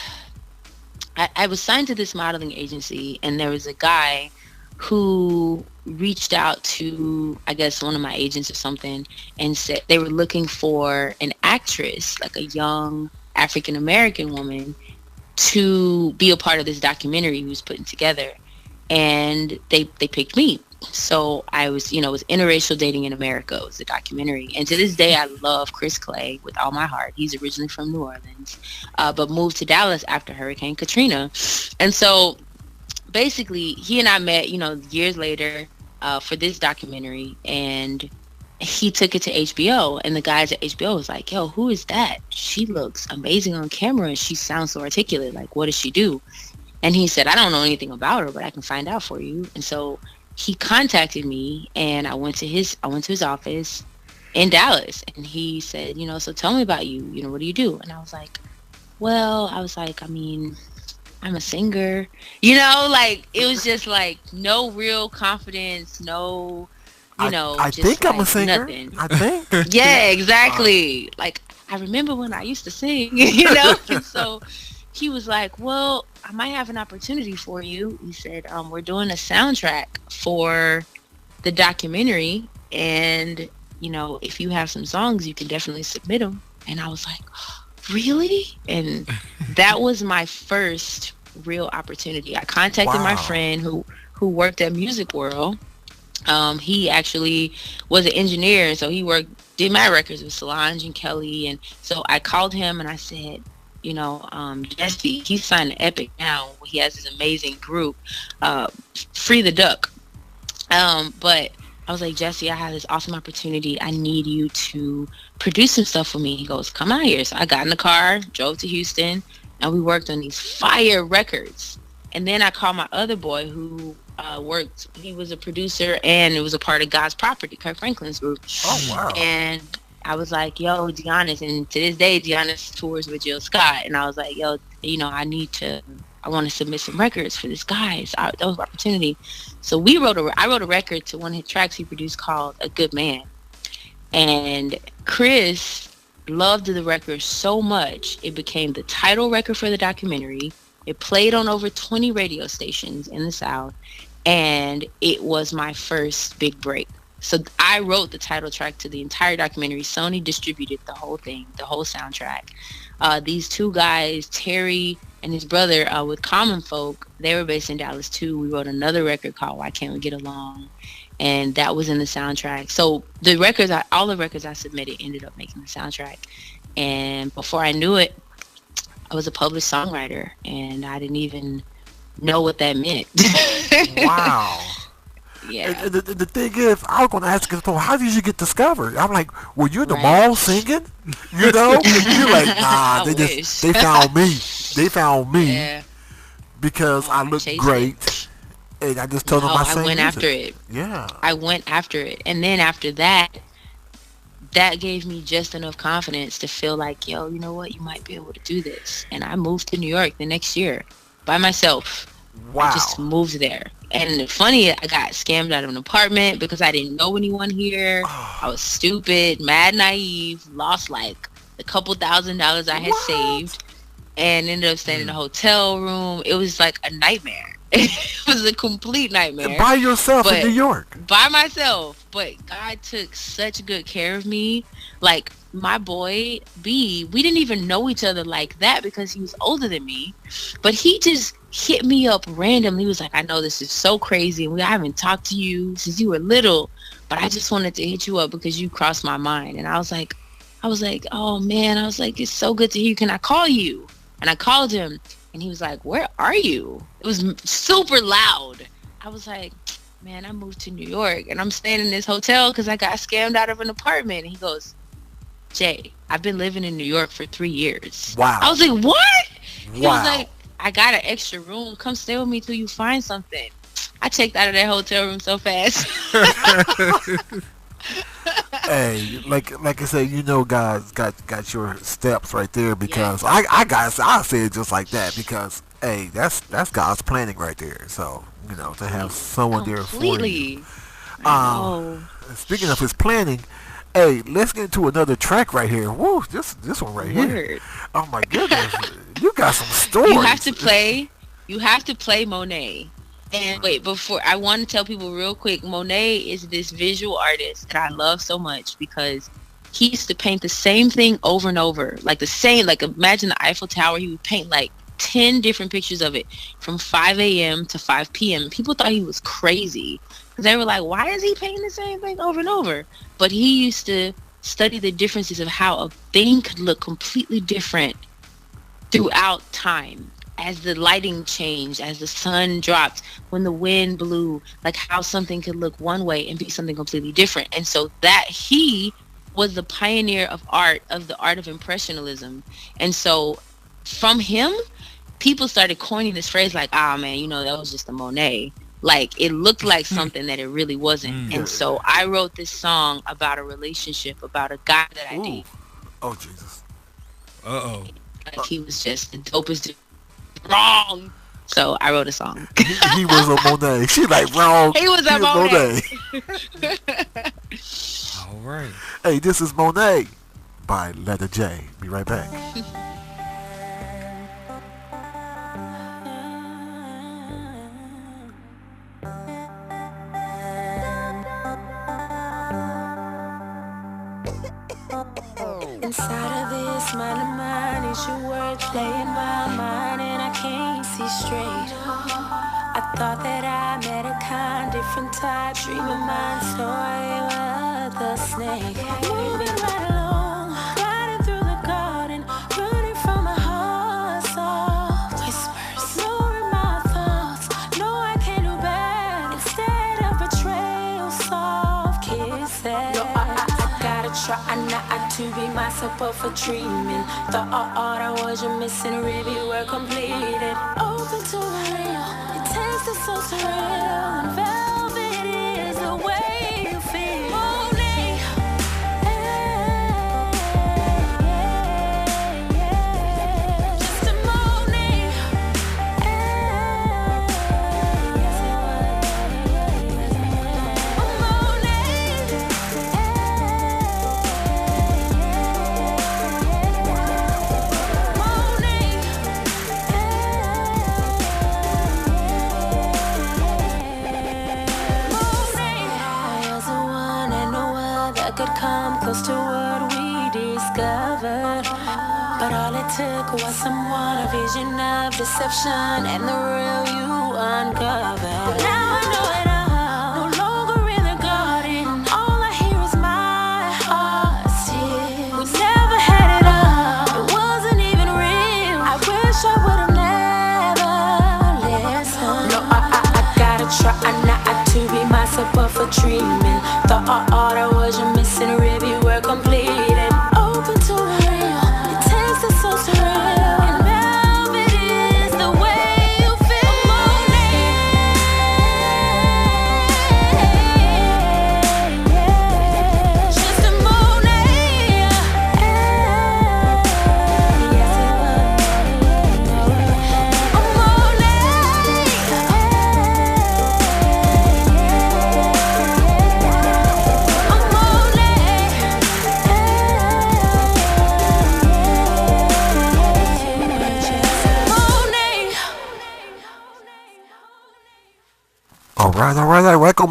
signed to this modeling agency, and there was a guy who reached out to, I guess, one of my agents or something, and said they were looking for an actress, like a young African-American woman, to be a part of this documentary he was putting together. And they picked me. So I was, was Interracial Dating in America. It was a documentary. And to this day, I love Chris Clay with all my heart. He's originally from New Orleans, but moved to Dallas after Hurricane Katrina. And so basically, he and I met, years later for this documentary. And he took it to HBO. And the guys at HBO was like, yo, who is that? She looks amazing on camera. And she sounds so articulate. Like, what does she do? And he said, I don't know anything about her, but I can find out for you. And so he contacted me, and I went to his office in Dallas, and he said, so tell me about you. What do you do? And I was like, I mean, I'm a singer. Like it was just like no real confidence, no, I just think like I'm a singer. Nothing. I think. Yeah, exactly. Like I remember when I used to sing, And so he was like, well, I might have an opportunity for you. He said, we're doing a soundtrack for the documentary. And, if you have some songs, you can definitely submit them. And I was like, really? And that was my first real opportunity. I contacted my friend who worked at Music World. He actually was an engineer. So he worked did my records with Solange and Kelly. And so I called him and I said, Jesse, he's signed to Epic now. He has this amazing group, Free the Duck. But I was like, Jesse, I have this awesome opportunity. I need you to produce some stuff for me. He goes, come out here. So I got in the car, drove to Houston, and we worked on these fire records. And then I called my other boy who worked. He was a producer and it was a part of God's Property, Kirk Franklin's group. Oh, wow. And I was like, yo, Deonis. And to this day, Deonis tours with Jill Scott. And I was like, yo, I want to submit some records for this guy. So that was my opportunity. So I wrote a record to one of his tracks he produced called A Good Man. And Chris loved the record so much, it became the title record for the documentary. It played on over 20 radio stations in the South. And it was my first big break. So I wrote the title track to the entire documentary. Sony distributed the whole thing, the whole soundtrack. These two guys, Terry and his brother, with Common Folk, they were based in Dallas too. We wrote another record called Why Can't We Get Along? And that was in the soundtrack. So all the records I submitted ended up making the soundtrack. And before I knew it, I was a published songwriter, and I didn't even know what that meant. Wow. Yeah. And the thing is, I was going to ask you, so how did you get discovered? I'm like, were you in the mall singing? You know? You're like, nah, they found me. They found me because I looked great. And I just told them I sang went music. after it. Yeah. I went after it. And then after that gave me just enough confidence to feel like, yo, you know what? You might be able to do this. And I moved to New York the next year by myself. Wow. I just moved there. And funny, I got scammed out of an apartment because I didn't know anyone here. I was stupid, mad naive, lost like a couple $1,000s I had saved, and ended up staying in a hotel room. It was like a nightmare. It was a complete nightmare. By yourself in New York? By myself. But God took such good care of me. Like, my boy, B, we didn't even know each other like that because he was older than me. But he just hit me up randomly. He was like, I know this is so crazy, and I haven't talked to you since you were little, but I just wanted to hit you up because you crossed my mind. And I was like, oh man, I was like, it's so good to hear you. Can I call you? And I called him, and he was like, where are you? It was super loud. I was like, man, I moved to New York, and I'm staying in this hotel because I got scammed out of an apartment. And he goes, Jay, I've been living in New York for 3 years. Wow. I was like, what? He Wow. was like, I got an extra room. Come stay with me till you find something. I checked out of that hotel room so fast. Hey, like I said, you know, God's got your steps right there because I'll say it just like that because hey, that's God's planning right there. So you know, to have someone there for you. Speaking of His planning, hey, let's get into another track right here. Woo, this one right here. Oh my goodness, you got some stories. You have to play Monet. And wait, before I want to tell people real quick, Monet is this visual artist that I love so much because he used to paint the same thing over and over, like the same, like imagine the Eiffel Tower. He would paint like 10 different pictures of it from 5 a.m. to 5 p.m. People thought he was crazy because they were like, why is he painting the same thing over and over? But he used to study the differences of how a thing could look completely different throughout time. As the lighting changed, as the sun dropped, when the wind blew, like how something could look one way and be something completely different. And so that he was the pioneer of the art of impressionism. And so from him, people started coining this phrase like, man, you know, that was just a Monet. Like it looked like something that it really wasn't. And so I wrote this song about a relationship, about a guy that I dated. Oh, Jesus. Uh-oh. Like he was just the dopest dude. Wrong. So I wrote a song. He was a Monet. She like wrong. He was a Monet. All right. Hey, this is Monet by LettaJ. Be right back. Inside of this mind of mine is your words playing my mind, and I can't see straight. I thought that I met a kind, different type. Dreaming my story with the snake. Moving right along, riding through the garden, running from my heart. Soft whispers, ignoring my thoughts. No, I can't do bad. Instead of betrayal, soft kisses. No, I gotta try not to be myself, but for dreaming. Thought all that was you missing, really were completed. Open to the real, it tastes so surreal. And velvet is the way you feel. Moaning, just a moaning, could come close to what we discovered. But all it took was someone, a vision of deception, and the real you uncovered. Now I know it all, no longer in the garden. All I hear is my heart's tears. We never had it all, it wasn't even real. I wish I would've never listened. No, I gotta try not to be myself, but for dreaming. Thought all that was you missing, really were completed. Open to the real, it tastes so surreal. And velvet is the way you feel. Moaning, just a moaning. Yes, it was. I'm moaning. All right. Welcome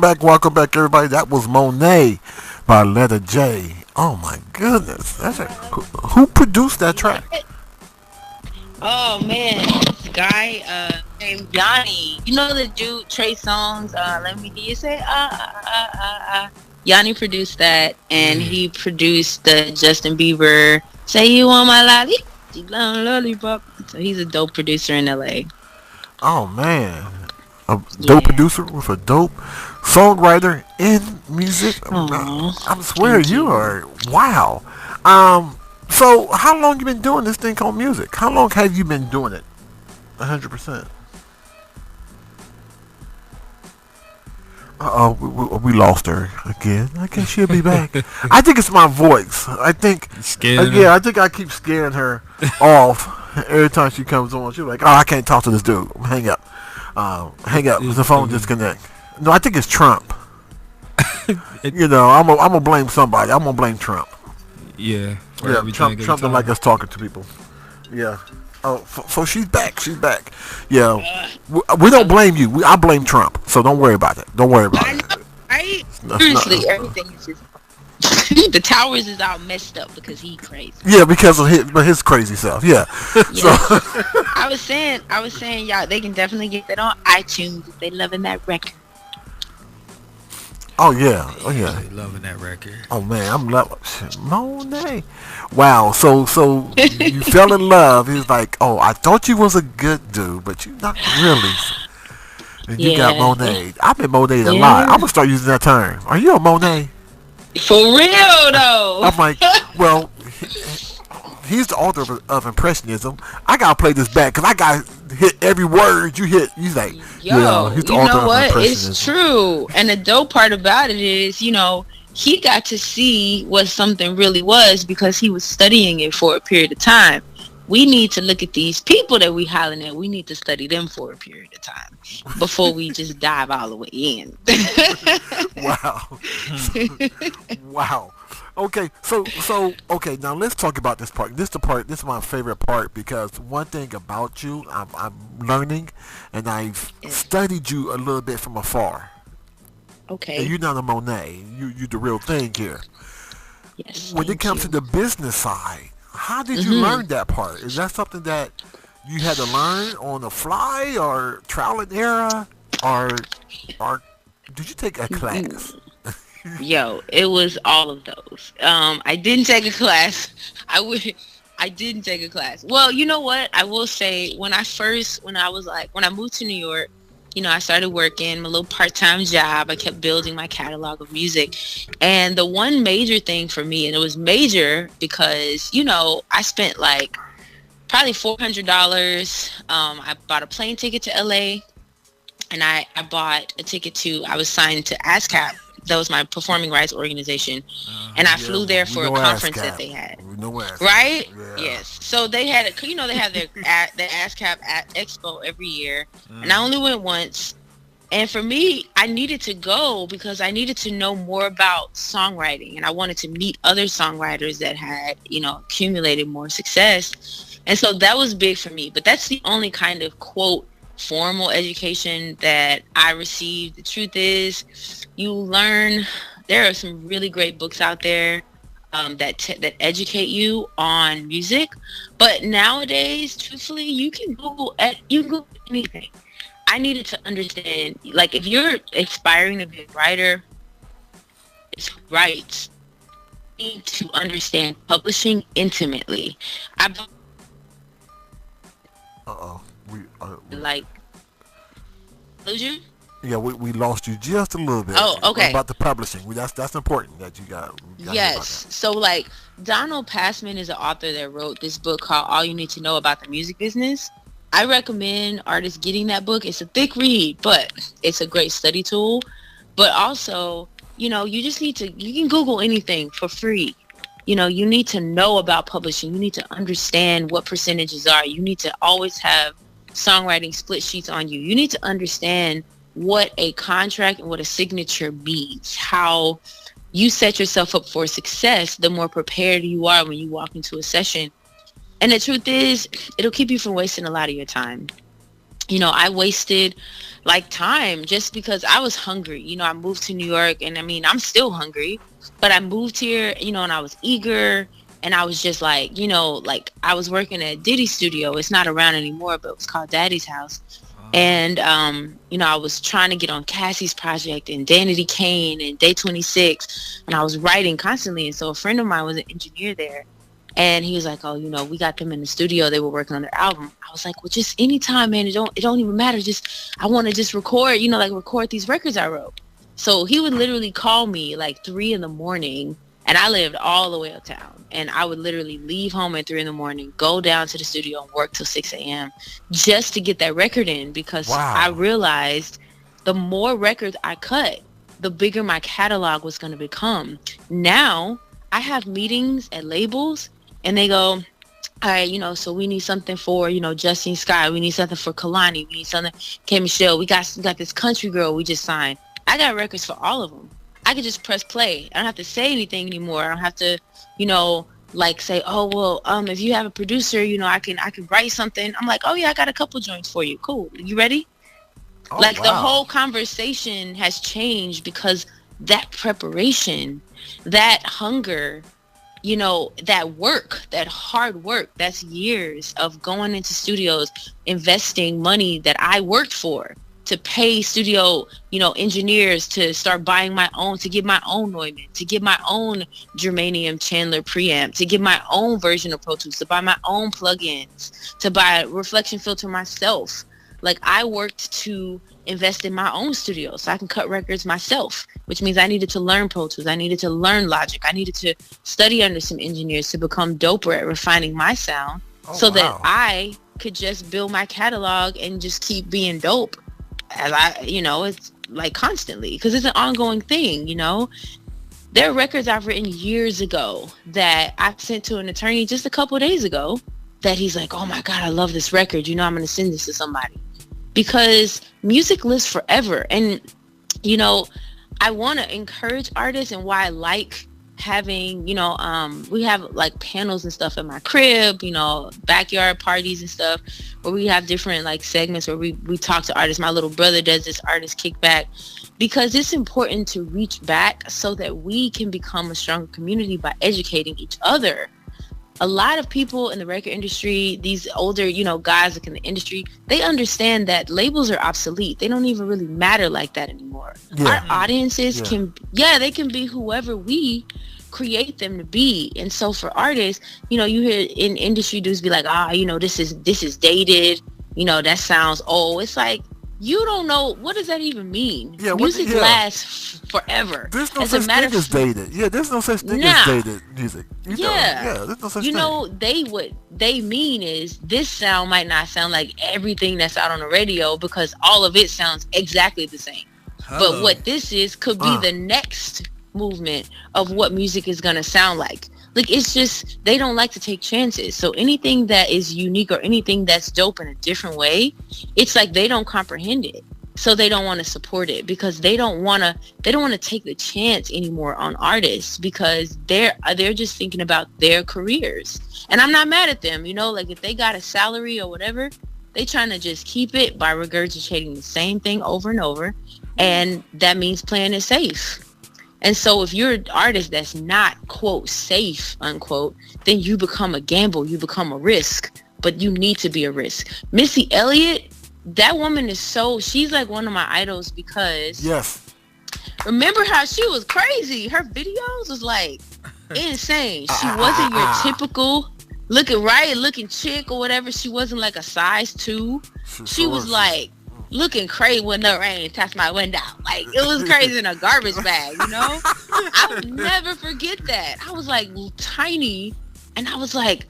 back, everybody. That was Monet by LettaJ. Oh my goodness, who produced that track? Oh man, this guy named Yanni. You know the dude Trey Songz? Let me hear you say Yanni produced that, and he produced the Justin Bieber "Say You Want My Lollipop." So he's a dope producer in LA. Oh man, a dope producer with a dope songwriter in music. I swear you are wow. So how long you been doing this thing called music? How long have you been doing it? 100%. We lost her again. I guess she'll be back. I think it's my voice. I think I think I keep scaring her off every time she comes on. She's like, "Oh, I can't talk to this dude. Hang up. The phone disconnect." No, I think it's Trump. You know, I'm gonna blame somebody. I'm gonna blame Trump. Yeah. Trump don't like us talking to people. Yeah. Oh, so she's back. Yeah. We don't blame you. I blame Trump. So don't worry about it. Right? Seriously, everything is just... the towers is all messed up because he crazy. Yeah, because of his crazy self. Yeah. So I was saying, y'all, they can definitely get that on iTunes if they loving that record. Oh yeah. Loving that record. Oh man, I'm loving Monet. Wow. So you fell in love. He's like, "Oh, I thought you was a good dude, but you're not really." And you got Monet. I've been Monet a lot. I'm gonna start using that term. Are you a Monet? For real though. I'm like, well, he's the author of Impressionism. I gotta play this back because I gotta hit every word you hit. He's like, yo, he's the you author know of what? Impressionism. It's true. And the dope part about it is, you know, he got to see what something really was because he was studying it for a period of time. We need to look at these people that we hollering at. We need to study them for a period of time before we just dive all the way in. Wow. Okay, so okay. Now let's talk about this part. This is my favorite part because one thing about you, I'm learning, and I've studied you a little bit from afar. Okay. And you're not a Monet. You the real thing here. Yes. When it comes to the business side, how did you learn that part? Is that something that you had to learn on the fly or trial and error? Or did you take a class? Yo, it was all of those. I didn't take a class. I didn't take a class. Well, you know what? I will say when I moved to New York, I started working my little part-time job. I kept building my catalog of music. And the one major thing for me, and it was major because, I spent like probably $400. I bought a plane ticket to LA, and I bought a ticket I was signed to ASCAP. That was my performing rights organization. And I flew there for a conference that they had. We know ASCAP. Right? Yeah. Yes. So they had, they have their ASCAP Expo every year. And I only went once. And for me, I needed to go because I needed to know more about songwriting. And I wanted to meet other songwriters that had, accumulated more success. And so that was big for me. But that's the only kind of, quote, formal education that I received. The truth is, you learn. There are some really great books out there that educate you on music, but nowadays, truthfully, you can Google anything. I needed to understand, like, if you're aspiring to be a writer, it's right. You need to understand publishing intimately. Like, lose you? Yeah, we lost you just a little bit. Oh, okay. What about the publishing? That's important that you got. Yes. So, like, Donald Passman is an author that wrote this book called All You Need to Know About the Music Business. I recommend artists getting that book. It's a thick read, but it's a great study tool. But also, you just need to, you can Google anything for free. You need to know about publishing. You need to understand what percentages are. You need to always have songwriting split sheets on you. You need to understand what a contract and what a signature means, how you set yourself up for success, the more prepared you are when you walk into a session. And the truth is, it'll keep you from wasting a lot of your time. I wasted like time just because I was hungry. I moved to New York, and I'm still hungry, but I moved here, and I was eager, and I was just like, like I was working at Diddy studio. It's not around anymore, but it was called Daddy's House. And, I was trying to get on Cassie's project and Danity Kane and Day 26, and I was writing constantly. And so a friend of mine was an engineer there, and he was like, oh, we got them in the studio. They were working on their album. I was like, well, just anytime, man. It don't even matter. I want to just record, record these records I wrote. So he would literally call me like 3 a.m, and I lived all the way uptown. And I would literally leave home at 3 a.m, go down to the studio and work till 6 a.m. just to get that record in, because I realized the more records I cut, the bigger my catalog was going to become. Now I have meetings at labels, and they go, all right, so we need something for, Justine Scott. We need something for Kalani. We need something, K. Michelle. We got this country girl we just signed. I got records for all of them. I could just press play. I don't have to say anything anymore. I don't have to, like say, oh, well, if you have a producer, I can write something. I'm like, oh yeah, I got a couple joints for you. Cool. You ready? Oh, like, wow. the whole conversation has changed because that preparation, that hunger, that work, that hard work, that's years of going into studios, investing money that I worked for, to pay studio, engineers to start buying my own, to get my own Neumann, to get my own Germanium Chandler preamp, to get my own version of Pro Tools, to buy my own plugins, to buy a reflection filter myself. Like, I worked to invest in my own studio so I can cut records myself, which means I needed to learn Pro Tools. I needed to learn Logic. I needed to study under some engineers to become doper at refining my sound that I could just build my catalog and just keep being dope. As it's like constantly, because it's an ongoing thing. There are records I've written years ago that I sent to an attorney just a couple of days ago that he's like, oh my God, I love this record. I'm going to send this to somebody, because music lives forever. And, I want to encourage artists, and why I like having, we have like panels and stuff at my crib, backyard parties and stuff, where we have different like segments where we talk to artists. My little brother does this artist kickback, because it's important to reach back so that we can become a stronger community by educating each other. a lot of people in the record industry, these older, guys like in the industry, they understand that labels are obsolete. They don't even really matter like that anymore. Our audiences they can be whoever we create them to be. And so for artists, you hear in industry dudes be like, this is dated, that sounds old. It's like, you don't know, what does that even mean? Music lasts forever. There's no such thing as dated. Yeah, there's no such thing as dated music. There's no such thing. What they mean is this sound might not sound like everything that's out on the radio because all of it sounds exactly the same. But what this is could be the next movement of what music is going to sound like. Like, it's just, they don't like to take chances. So anything that is unique or anything that's dope in a different way, it's like they don't comprehend it. So they don't want to support it because they don't want to take the chance anymore on artists because they're just thinking about their careers. And I'm not mad at them, like if they got a salary or whatever, they trying to just keep it by regurgitating the same thing over and over. And that means playing it safe. And so if you're an artist that's not, quote, safe, unquote, then you become a gamble, you become a risk, but you need to be a risk. Missy Elliott, that woman is she's like one of my idols because remember how she was crazy? Her videos was like insane. She wasn't your typical looking chick or whatever. She wasn't like a size 2. She was like looking crazy when the rain touched my window. Like, it was crazy in a garbage bag, I would never forget that. I was like tiny and I was like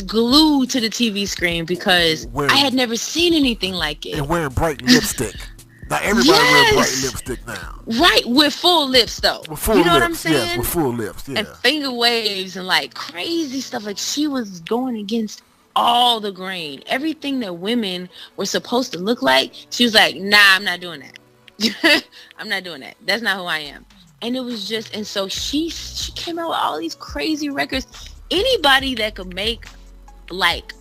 glued to the TV screen because I had never seen anything like it. And wearing bright lipstick. Now everybody wears bright lipstick now. Right, with full lips though. With full you know lips, what I'm saying? Yeah, with full lips, yeah. And finger waves and like crazy stuff. Like, she was going against all the grain. Everything that women were supposed to look like, she was like, nah, I'm not doing that. I'm not doing that. That's not who I am. And it was just, and so she came out with all these crazy records. Anybody that could make like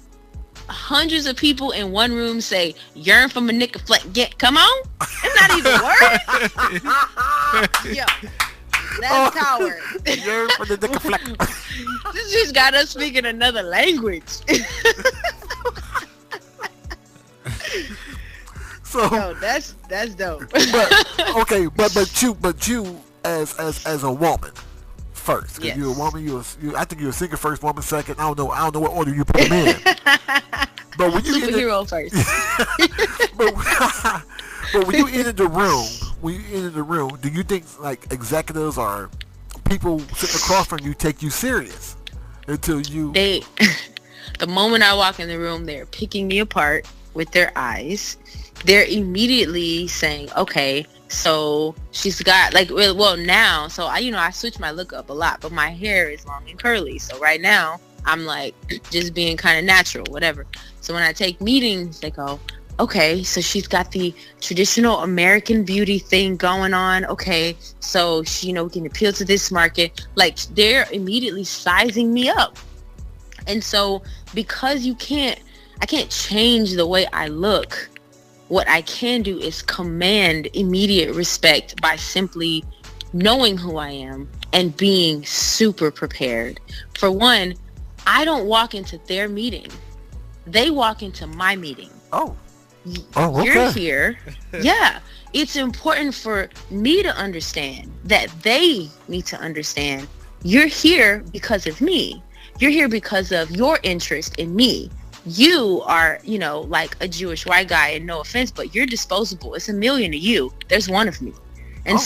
hundreds of people in one room say, yearn from a nigga fleck, come on. It's not even word. Yo, that's coward. Yearn from the nigga fleck. This just got us speaking another language. So yo, that's dope. But you as a woman first. Yes. You're a woman. I think you're a single first, woman second. I don't know what order you put them in. But when you superhero first. but when you enter the room, do you think like executives or people sitting across from you take you serious until you? The moment I walk in the room, they're picking me apart with their eyes. They're immediately saying, okay, so she's got like, well now, so I switch my look up a lot, but my hair is long and curly. So right now I'm like just being kind of natural, whatever. So when I take meetings, they go, okay, so she's got the traditional American beauty thing going on. Okay, so she, we can appeal to this market. Like, they're immediately sizing me up. And so because I can't change the way I look, what I can do is command immediate respect by simply knowing who I am and being super prepared. For one, I don't walk into their meeting. They walk into my meeting. Oh, okay. You're here. Yeah. It's important for me to understand that they need to understand you're here because of me. You're here because of your interest in me. You are, like a Jewish white guy, and no offense, but you're disposable. It's a million of you. There's one of me. And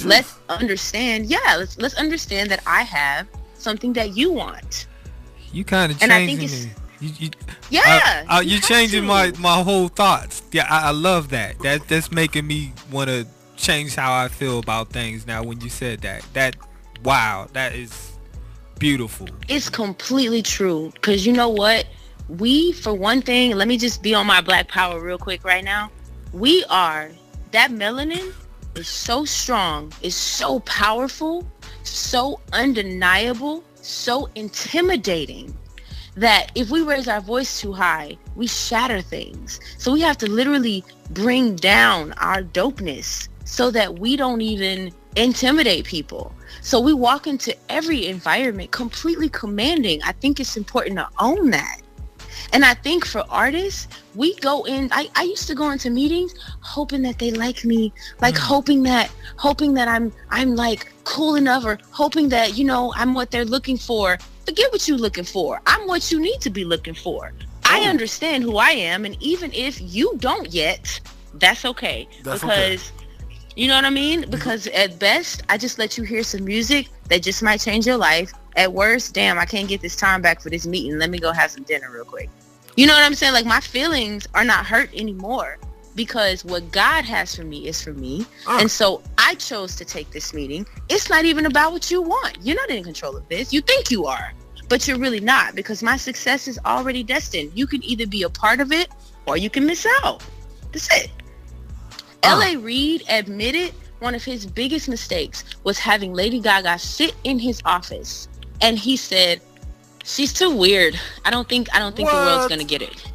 let's understand. Yeah, let's understand that I have something that you want. You kind of changing me. You're changing my whole thoughts. Yeah, I love that. That's making me want to change how I feel about things now. When you said that that is beautiful. It's completely true. Because you know what? For one thing, let me just be on my Black Power real quick right now. That melanin is so strong, is so powerful, so undeniable, so intimidating, that if we raise our voice too high, we shatter things. So we have to literally bring down our dopeness so that we don't even intimidate people. So we walk into every environment completely commanding. I think it's important to own that. And I think for artists, we go in, I used to go into meetings hoping that they like me, like hoping that I'm like cool enough, or hoping that, you know, I'm what they're looking for. Forget what you're looking for. I'm what you need to be looking for. I understand who I am, and even if you don't yet, that's okay. Because you know what I mean? Because at best, I just let you hear some music that just might change your life. At worst, damn, I can't get this time back for this meeting. Let me go have some dinner real quick. You know what I'm saying? Like, my feelings are not hurt anymore, because what God has for me is for me. And so I chose to take this meeting. It's not even about what you want. You're not in control of this. You think you are, but you're really not, because my success is already destined. You can either be a part of it or you can miss out. That's it. L.A. Reid admitted one of his biggest mistakes was having Lady Gaga sit in his office. And he said, she's too weird. I don't think the world's going to get it.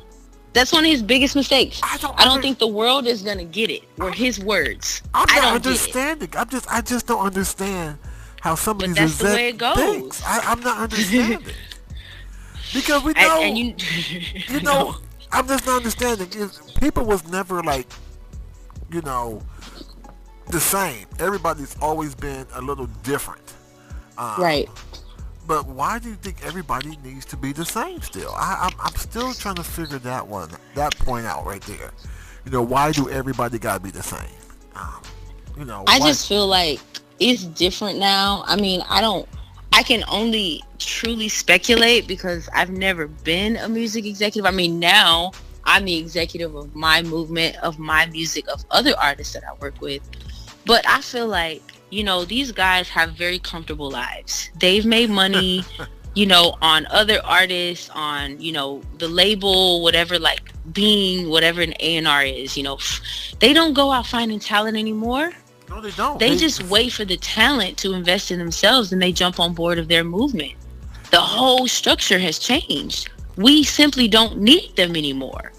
That's one of his biggest mistakes. I don't think the world is going to get it. Were his words. I don't understand it. I just don't understand how some of these that's the way it goes. Things. I'm not understanding. Because we know, you know, I'm just not understanding. People was never like, you know, the same. Everybody's always been a little different. Right. But why do you think everybody needs to be the same still? I'm still trying to figure that point out right there. You know, why do everybody gotta be the same? You know, I just feel like it's different now. I mean, I can only truly speculate because I've never been a music executive. I mean, now I'm the executive of my movement, of my music, of other artists that I work with. But I feel like, you know, these guys have very comfortable lives. They've made money, you know, on other artists, on, you know, the label, whatever, like being whatever an A&R is, you know. They don't go out finding talent anymore. No, they don't. They just wait for the talent to invest in themselves, and they jump on board of their movement. The whole structure has changed. We simply don't need them anymore.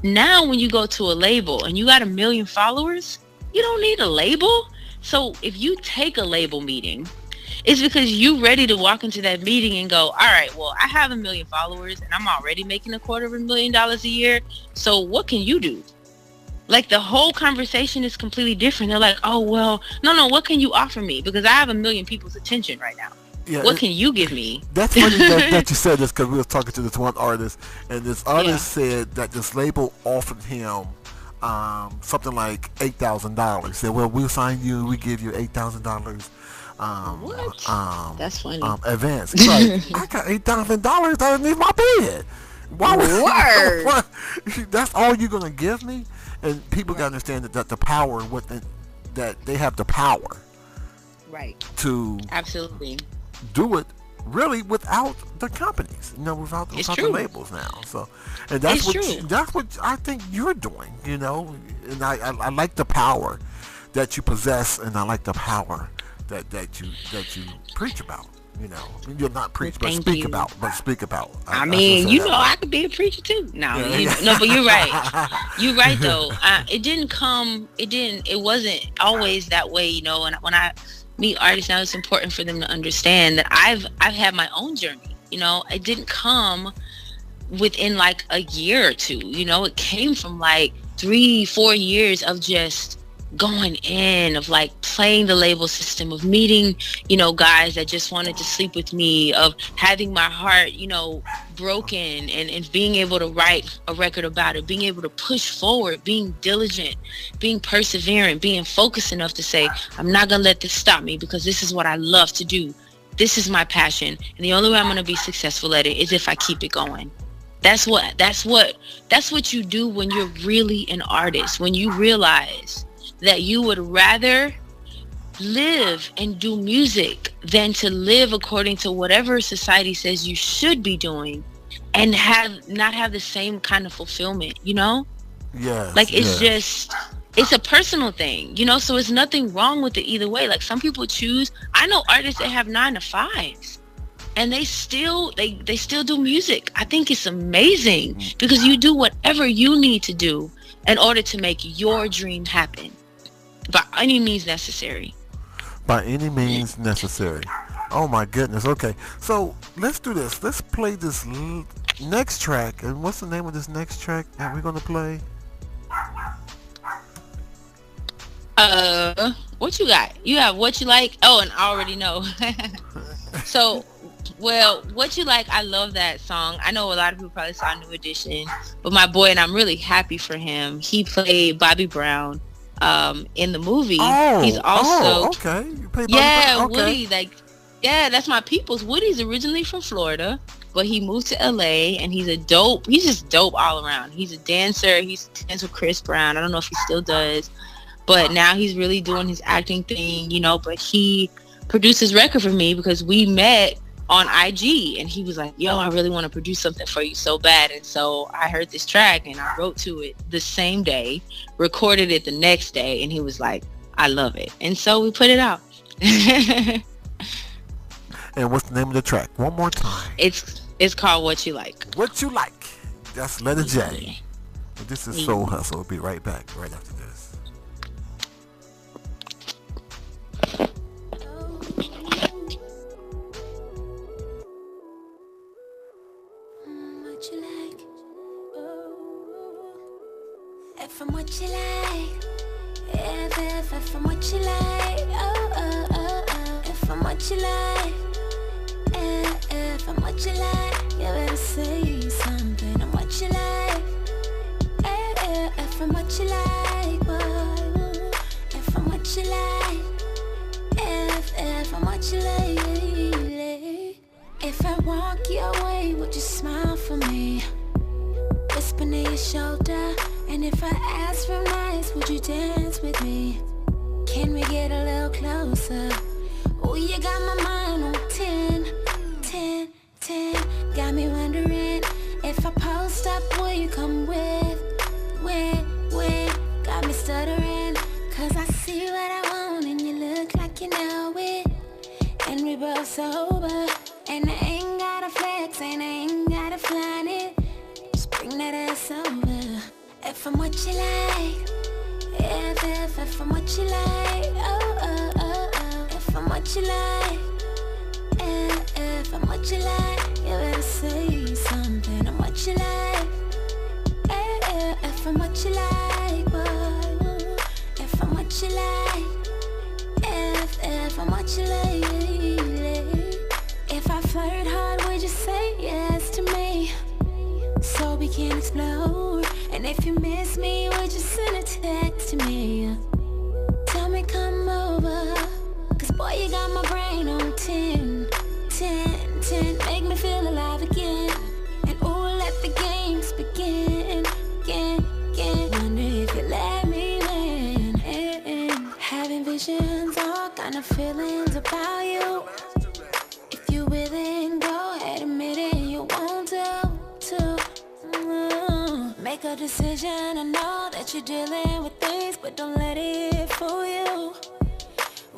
Now, when you go to a label and you got 1 million followers, you don't need a label. So if you take a label meeting, it's because you ready to walk into that meeting and go, all right, well, I have 1 million followers and I'm already making $250,000 a year. So what can you do? Like, the whole conversation is completely different. They're like, oh, well, no, what can you offer me? Because I have 1 million people's attention right now. Yeah, what can you give me? That's funny that you said this, because we were talking to this one artist, and this artist said that this label offered him something like $8,000. Said, well, we'll sign you, we give you $8,000. What? That's funny. Advance. He's like, I got $8,000 underneath my bed. Why that's all you're gonna give me? And people gotta understand that the power, that they have the power, right, to absolutely do it, really, without the companies, you know, without the labels now. So, and that's what I think you're doing, you know. And I like the power that you possess, and I like the power that you preach about. You know, you're not preach, but speak about. I mean, you know, I could be a preacher too. No, no, but you're right. You're right though. It wasn't always that way, you know. And when I meet artists now, it's important for them to understand that I've had my own journey. You know, it didn't come within like a year or two. You know, it came from like 3-4 years of just going in, of like playing the label system, of meeting, you know, guys that just wanted to sleep with me, of having my heart, you know, broken, and being able to write a record about it, being able to push forward, being diligent, being perseverant, being focused enough to say, I'm not gonna let this stop me, because this is what I love to do. This is my passion, and the only way I'm gonna be successful at it is if I keep it going. That's what you do when you're really an artist, when you realize that you would rather live and do music than to live according to whatever society says you should be doing, and not have the same kind of fulfillment, you know? Yeah. Like, it's just, it's a personal thing, you know? So it's nothing wrong with it either way. Like, some people choose, I know artists that have 9 to 5s, and they still do music. I think it's amazing, because you do whatever you need to do in order to make your dream happen, by any means necessary. By any means necessary. Oh my goodness. Okay, so let's do this. Let's play this next track. And what's the name of this next track that we're gonna play? What you got? You have What You Like? Oh, and I already know. So, well, What You Like, I love that song. I know a lot of people probably saw New Edition, but my boy, and I'm really happy for him, he played Bobby Brown in the movie. He's also okay. You played Bobby Brown. Okay. Woody, like, yeah, that's my people's. Woody's originally from Florida, but he moved to LA, and he's just dope all around. He's a dancer. He's danced with Chris Brown. I don't know if he still does, but now he's really doing his acting thing, you know. But he produced his record for me because we met on IG, and he was like, yo, I really want to produce something for you so bad. And so I heard this track, and I wrote to it the same day, recorded it the next day, and he was like, I love it. And so we put it out. And what's the name of the track? One more time. It's called What You Like. What You Like. That's LettaJ. This is Soul Hustle. We'll be right back right after this. What you like? If I'm what you like. If I'm what you like. If I'm what you like. If I'm what you like, you better say something. I'm what you like. If I'm what you like, boy. If I'm what you like. If I'm what you like. If I walk your way, would you smile for me? Whisper near your shoulder. And if I ask real nice, would you dance with me? Can we get a little closer? Oh, you got my mind on 10. Got me wondering if I post up, will you come with? Got me stuttering, cause I see what I want and you look like you know it. And we both sober, and I ain't gotta flex, and I ain't gotta flaunt it. Just bring that ass over. If I'm what you like, if I'm what you like, if I'm what you like. If I'm what you like, you better say something. I'm what you like. If I'm what you like, boy. If I'm what you like. If I'm what you like. If I flirt hard, would you say yes to me? So we can explore. And if you miss me, would you send a text to me? Tell me come over. Cause boy, you got my brain on 10. Make me feel alive again. And ooh, let the games begin. Wonder if you let me win. Having visions, all kind of feelings about you. If you willing, go ahead, admit it, you want to. Make a decision, I know that you're dealing with things, but don't let it fool you.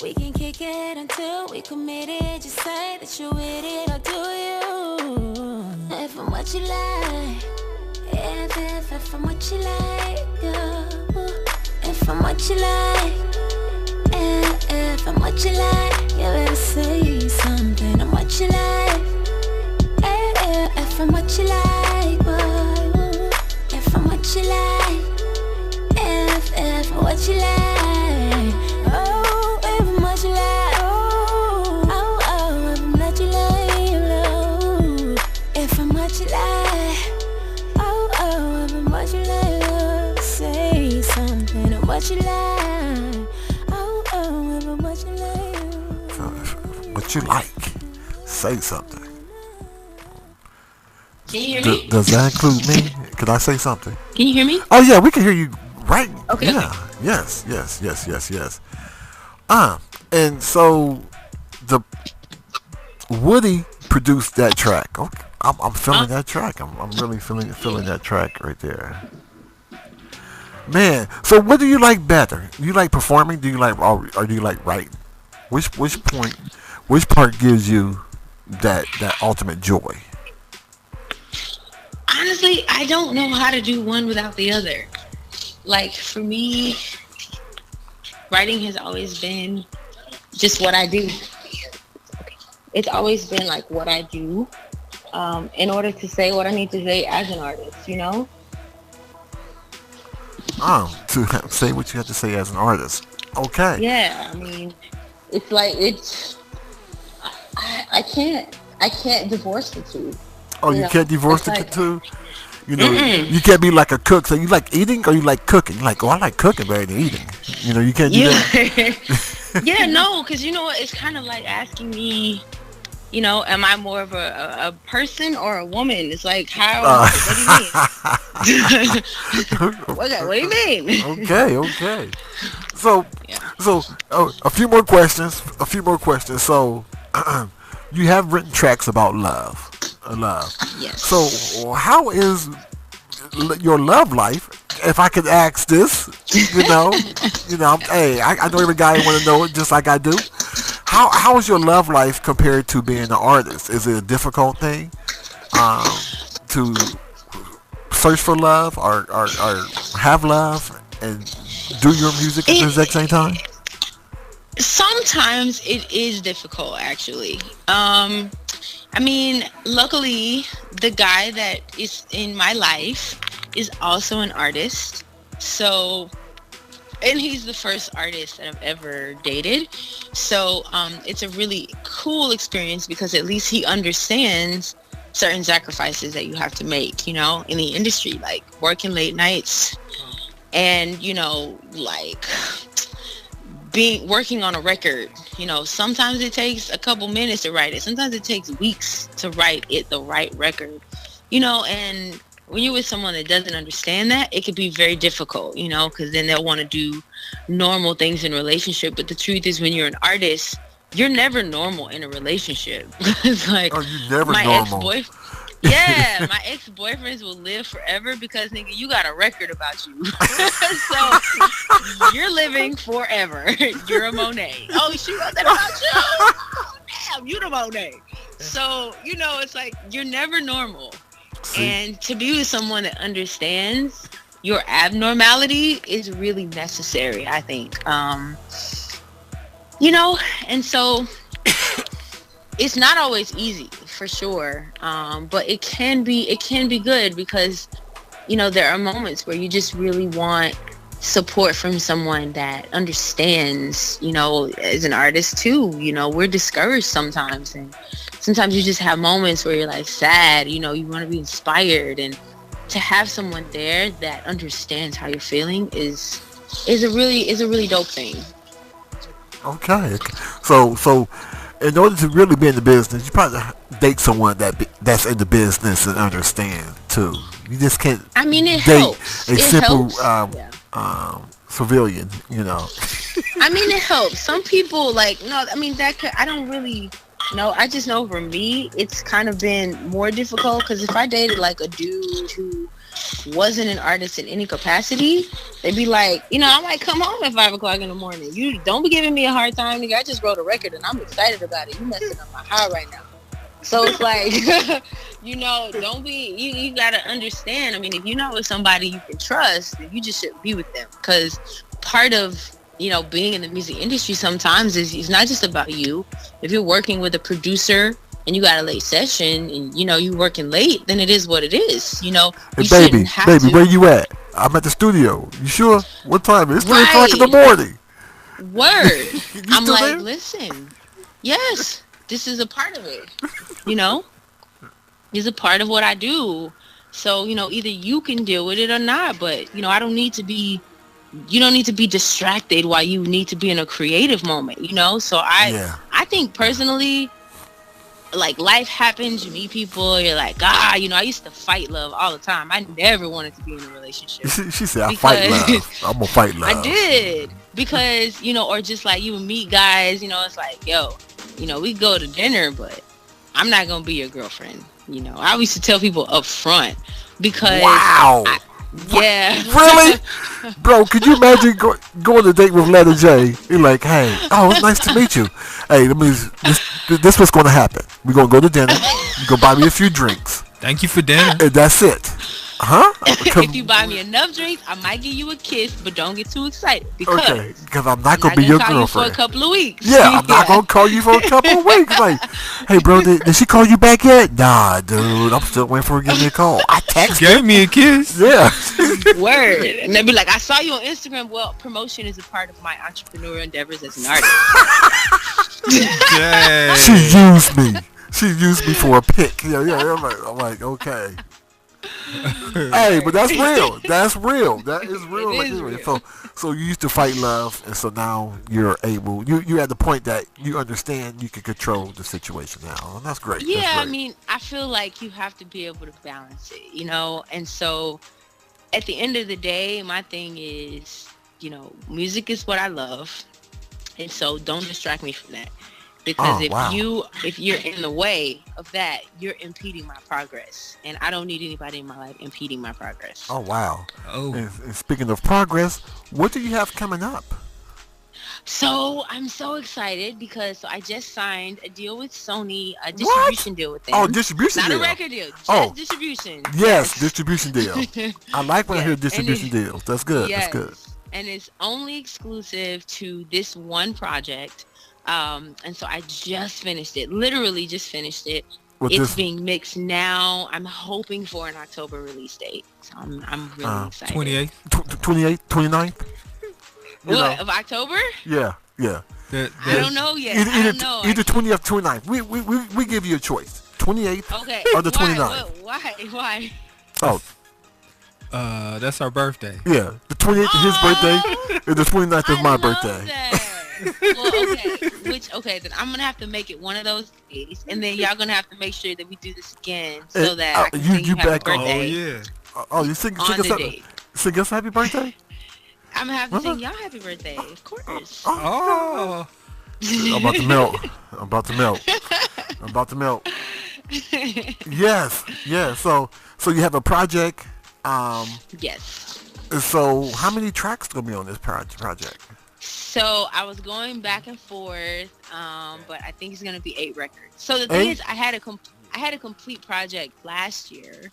We can kick it until we commit it. Just say that you're with it, or do you? If I'm what you like. If I'm what you like, girl. If I'm what you like. If I'm what you like, you better say something. I'm what you like. If I'm what you like, boy. If I'm what you like. If I'm what you like. Oh, if I'm what you like. Oh, if I'm what you like. If I'm what you like. Oh, if I'm what you like. Say something. I'm what you like. Oh, if I'm what you like. What you like? Say something. Can you hear me? Does that include me? Could I say something? Can you hear me? Oh yeah, we can hear you. Right. Okay. Yeah. Yes. And so the Woody produced that track. Okay. I'm feeling that track. I'm really feeling that track right there. Man, so what do you like better? Do you like performing? Do you like, or do you like writing? Which part gives you that ultimate joy? Honestly, I don't know how to do one without the other. Like, for me, writing has always been just what I do. It's always been like what I do in order to say what I need to say as an artist, you know? To say what you have to say as an artist. Okay. Yeah, I mean, it's like, I can't divorce the two. Oh, you can't divorce the two? You know, you can't be like a cook. So you like eating or you like cooking? You're like, oh, I like cooking better than eating. You know, you can't do that. Yeah, no, because you know what? It's kind of like asking me, you know, am I more of a person or a woman? It's like, how? What do you mean? What do you mean? Okay. So, a few more questions. So, you have written tracks about love. Yes. So, how is your love life? If I could ask this, hey, I know every guy want to know it just like I do. How is your love life compared to being an artist? Is it a difficult thing to search for love or have love and do your music at the exact same time? Sometimes it is difficult, actually. I mean, luckily, the guy that is in my life is also an artist. So, and he's the first artist that I've ever dated. So, it's a really cool experience because at least he understands certain sacrifices that you have to make, you know, in the industry, like working late nights and, you know, like working on a record. You know, sometimes it takes a couple minutes to write it. Sometimes it takes weeks to write it, the right record, you know, and when you're with someone that doesn't understand that, it could be very difficult, you know, because then they'll want to do normal things in a relationship. But the truth is, when you're an artist, you're never normal in a relationship. It's like, you're never my normal. Yeah, my ex-boyfriends will live forever because, nigga, you got a record about you. So, you're living forever. You're a Monet. Oh, she wrote that about you? Oh, damn, you the Monet. So, you know, it's like, you're never normal. And to be with someone that understands your abnormality is really necessary, I think. You know, and so it's not always easy, for sure, but it can be good because, you know, there are moments where you just really want support from someone that understands. You know, as an artist too, you know, we're discouraged sometimes, and sometimes you just have moments where you're like sad, you know, you want to be inspired, and to have someone there that understands how you're feeling is a really dope thing. Okay, so in order to really be in the business, you probably date someone that's in the business and understand too. You just can't. I mean, it date helps. a simple civilian, you know. I mean, it helps. Some people like I mean I don't really know. I just know for me, it's kind of been more difficult because if I dated like a dude who wasn't an artist in any capacity, they'd be like, you know, I might come home at 5 o'clock in the morning. You don't be giving me a hard time, nigga. I just wrote a record and I'm excited about it. You messing up my high right now. So it's like, you know, don't be, you gotta understand. I mean, if you know it's somebody you can trust, then you just shouldn't be with them. Because part of, you know, being in the music industry sometimes is it's not just about you. If you're working with a producer and you got a late session and, you know, you working late, then it is what it is. You know, hey, baby, where you at? I'm at the studio. You sure? What time? It's 3 o'clock in the morning. Word. I'm like, there? listen, yes, this is a part of it. You know, it's a part of what I do. So, you know, either you can deal with it or not. But, you know, you don't need to be distracted while you need to be in a creative moment, you know? So I think personally, like, life happens, you meet people, you're like, you know, I used to fight love all the time. I never wanted to be in a relationship. She said, I fight love. I'm gonna fight love. I did. Because, you know, or just like you meet guys, you know, it's like, yo, you know, we go to dinner, but I'm not gonna be your girlfriend. You know, I used to tell people up front because wow. Yeah. Really? Bro, could you imagine going on a date with LettaJ? You're like, hey, it's nice to meet you. Hey, this what's going to happen. We're going to go to dinner. You're going to buy me a few drinks. Thank you for dinner. And that's it. Huh? If you buy me enough drinks, I might give you a kiss, but don't get too excited because I'm not gonna be your call girlfriend you for a couple of weeks. Yeah, I'm not gonna call you for a couple of weeks. Like, hey, bro, did she call you back yet? Nah, dude, I'm still waiting for her to give me a call. I text. Gave me a kiss. Yeah. Word, and they'll be like, I saw you on Instagram. Well, promotion is a part of my entrepreneurial endeavors as an artist. She used me. She used me for a pic. Yeah. I'm like, okay. Hey, but that's real. That's real. That is real. It is real. So you used to fight love, and so now you're able. You're at the point that you understand you can control the situation now, and that's great. Yeah, that's great. I mean, I feel like you have to be able to balance it, you know. And so, at the end of the day, my thing is, you know, music is what I love, and so don't distract me from that. Because if you're in the way of that, you're impeding my progress, and I don't need anybody in my life impeding my progress. Oh wow! Oh, and speaking of progress, what do you have coming up? So I'm so excited because I just signed a deal with Sony, a distribution deal with them. Oh, distribution deal. Not a record deal, just distribution. Yes, distribution deal. I like when I hear distribution deals. That's good. Yes. That's good. And it's only exclusive to this one project. And so I just finished it, literally just finished it. It's being mixed now. I'm hoping for an October release date. So I'm really excited. 28th? 28th, 29th? What, of October? Yeah. I don't know yet. I don't know. Either 20th, 29th. We give you a choice. 28th or the 29th. Why? Oh. That's our birthday. Yeah. The 28th is his birthday, and the 29th is my birthday. That. Well, then I'm gonna have to make it one of those days, and then y'all gonna have to make sure that we do this again so that I can sing you happy birthday. You sing us happy birthday? I'm gonna have to sing y'all happy birthday, of course. I'm about to melt. Yes. So you have a project. Yes. So how many tracks gonna be on this project? So I was going back and forth, but I think it's gonna be 8 records. So the thing is, I had a complete project last year,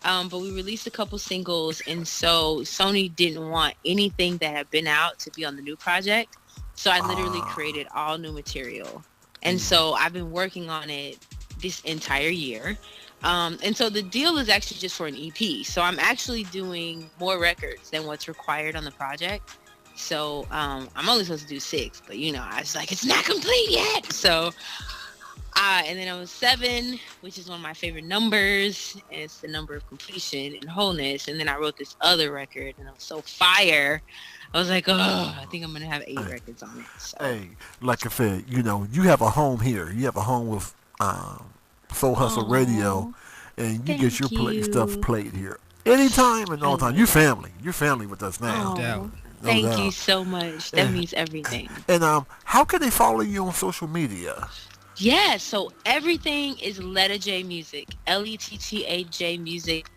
but we released a couple singles, and so Sony didn't want anything that had been out to be on the new project. So I literally created all new material, and so I've been working on it this entire year. And so the deal is actually just for an EP. So I'm actually doing more records than what's required on the project. So I'm only supposed to do 6, but you know, I was like, it's not complete yet. So and then I was 7, which is one of my favorite numbers, and it's the number of completion and wholeness. And then I wrote this other record, and it was so fire. I was like, I think I'm gonna have 8 records on it. So. Hey, like I said, you know, you have a home here. You have a home with Soul Hustle Radio, and you get your stuff played here anytime and all the time. You're family with us now. No doubt. Thank you so much. That means everything. And how can they follow you on social media? Yeah, so everything is LettaJ Music, LettaJ Music.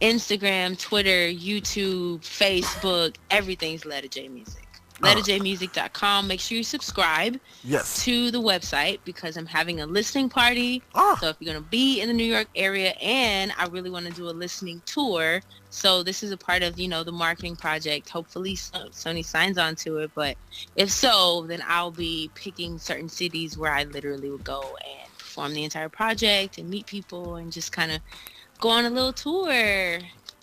Instagram, Twitter, YouTube, Facebook, everything's LettaJ Music. LettaJmusic.com. Make sure you subscribe to the website because I'm having a listening party. So if you're going to be in the New York area, and I really want to do a listening tour, so this is a part of, you know, the marketing project. Hopefully Sony signs on to it, but if so, then I'll be picking certain cities where I literally would go and perform the entire project and meet people and just kind of go on a little tour.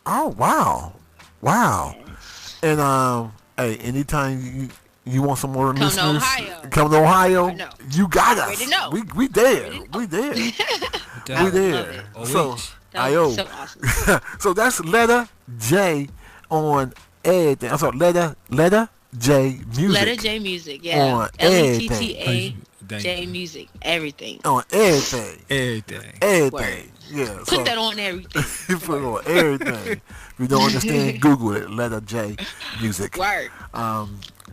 Oh, wow. Yes. And hey, anytime you want some more listeners, come to Ohio. You got us. We there. We there. We there. So so awesome. So that's LettaJ on everything. I'm sorry, LettaJ Music. LettaJ Music, yeah. On LettaJ Music, everything. On everything. Everything. Yeah. Put that on everything. Put it on everything. If you don't understand, Google it. LettaJ Music. Word. I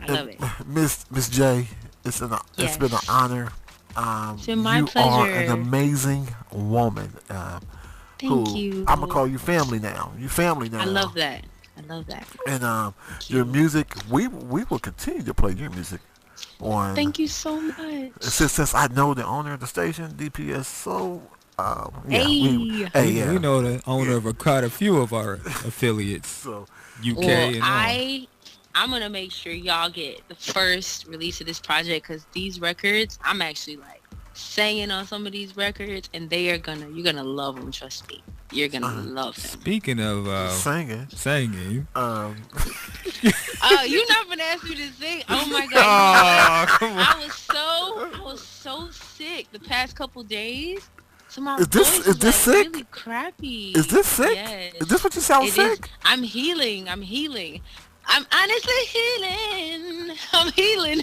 love it. Miss J, it's been an honor. It's been my pleasure. You are an amazing woman. Thank you. I'm gonna call you family now. You family now. I love that. And your music, we will continue to play your music. Thank you so much. Since I know the owner of the station, DPS, so We know the owner of quite a few of our affiliates. So UK and all. I'm gonna make sure y'all get the first release of this project, because these records, I'm actually like singing on some of these records, and you're gonna love them. Trust me, you're gonna love them. Speaking of singing, you're not gonna ask me to sing. Oh my god! I was so sick the past couple days. So my voice is this sick? Really crappy. Is this sick? Yes. Is this what you sound sick? I'm healing. I'm honestly healing. I'm healing.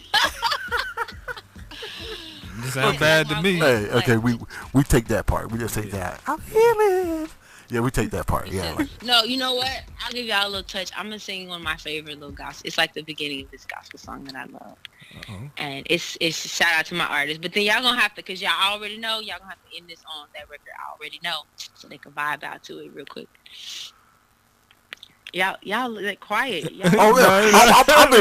This sounds bad to me. Hey, okay, we take that part. We just take that. I'm healing. Yeah, we take that part. Yeah. No, you know what? I'll give y'all a little touch. I'm gonna sing one of my favorite little gospel. It's like the beginning of this gospel song that I love. And it's shout out to my artist. But then y'all gonna have to, cause y'all already know, y'all gonna have to end this on that record. I already know, so they can vibe out to it real quick. Y'all like quiet. I'm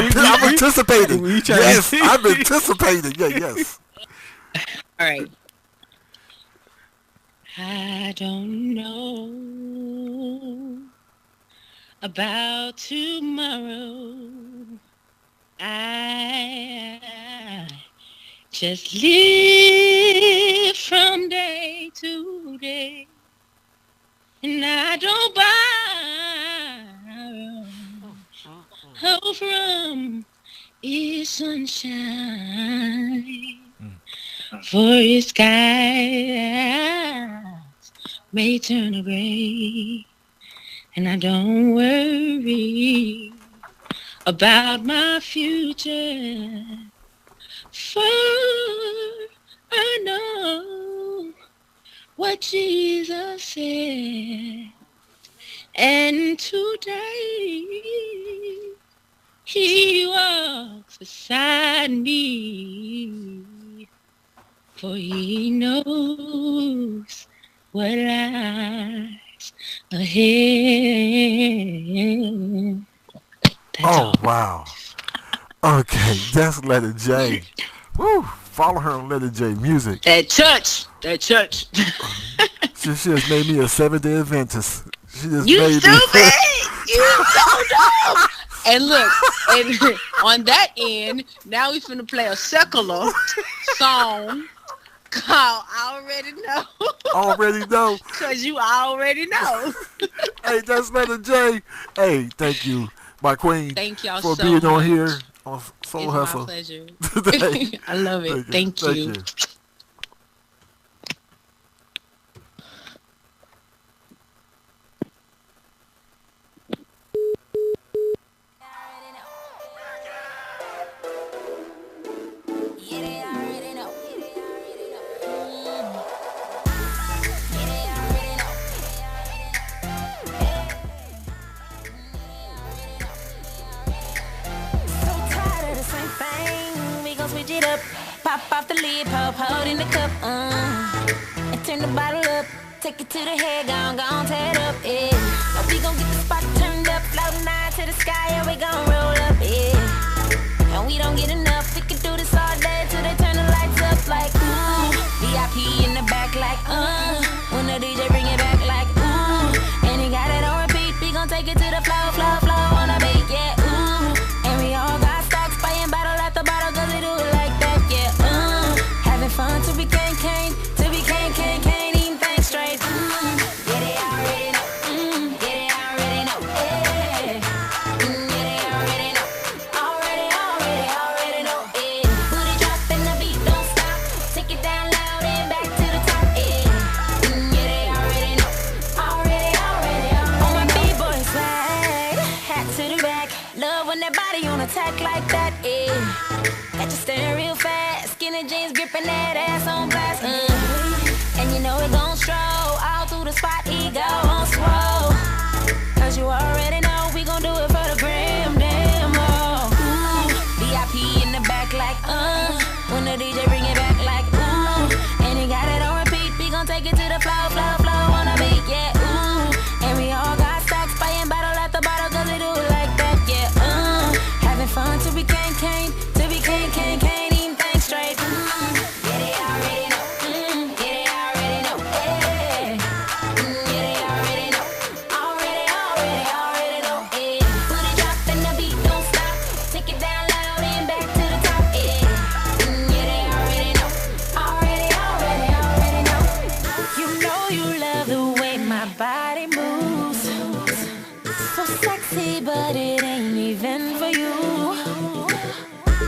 anticipating. Yes, I'm anticipating. Yeah, yes. All right. I don't know about tomorrow. I just live from day to day, and I don't borrow from its sunshine. For its skies may turn gray, and I don't worry about my future, for I know what Jesus said, and today He walks beside me. For He knows what lies ahead. Wow. Okay, that's LettaJ. Woo! Follow her on LettaJ music. That church. She just made me a 7-day Adventist. You stupid! You so dumb! And look, on that end, now we finna play a secular song called I Already Know. Already know. Because you already know. Hey, that's LettaJ. Hey, thank you, my queen. Thank y'all for so being much. On here on Soul Hustle. It's my pleasure. I love it. Thank you. Pop off the lid, pop, hold in the cup, and turn the bottle up, take it to the head, gone, tear it up, yeah. Now we gon' get the spot turned up, floating high to the sky, and we gon' roll up, yeah. And we don't get enough, we can do this all day till they turn the lights up, like, ooh. VIP in the back, like, when the DJ bring it back, like, ooh. And he got it on repeat, we gon' take it to the flow, on a beat, yeah, ooh. And we all got stocks, buying bottle after bottle, cause we do it like that, yeah, having fun till we can't, eating things straight, yeah, they already know, yeah, they already know, yeah, yeah, they already know, already know, yeah, booty drop and the beat don't stop, take it down loud and back to the top, yeah, they already know, already, on my B-boy side, hat to the back, love when that body on attack like that, yeah, got you staring real fast, skinny jeans gripping that ass on blast, and you know it gon' stroll all through the spot, ego on swole, cause you already know we gon' do it for the gram, damn, VIP in the back like, when the DJ bring it back like, ooh, and he got it on repeat, we gon' take it to the flow, on a beat, yeah, ooh, and we all got stacks, buying bottle after bottle, cause we do it like that, yeah, having fun till we can't, eating things straight, yeah, they already know, yeah, they already know, yeah. me, but it ain't even for you.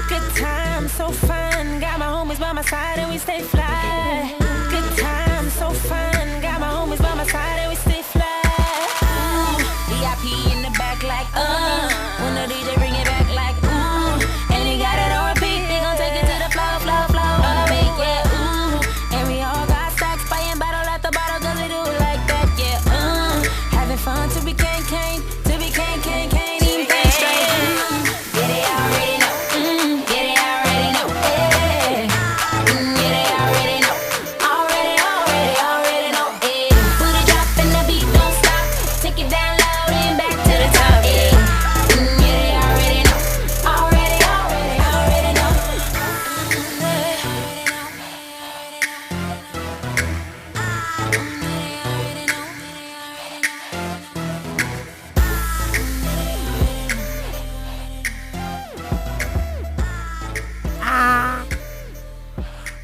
Good time, so fun. Got my homies by my side and we stay fly. Good time, so fun. Got my homies by my side and we stay fly. VIP in the back like when the DJ bring it back like and he got it on repeat. They gon' take it to the flow, flow, flow. On the beat, yeah, and we all got stacks, buying bottle at the bottle 'cause we do it like that, yeah. Having fun to be can't, even think straight. Yeah, they already know. Yeah, they already know. Yeah, they already know. Already know. Put a drop and the beat don't stop. Take it down low and back to the top. Yeah, they already know. Already know.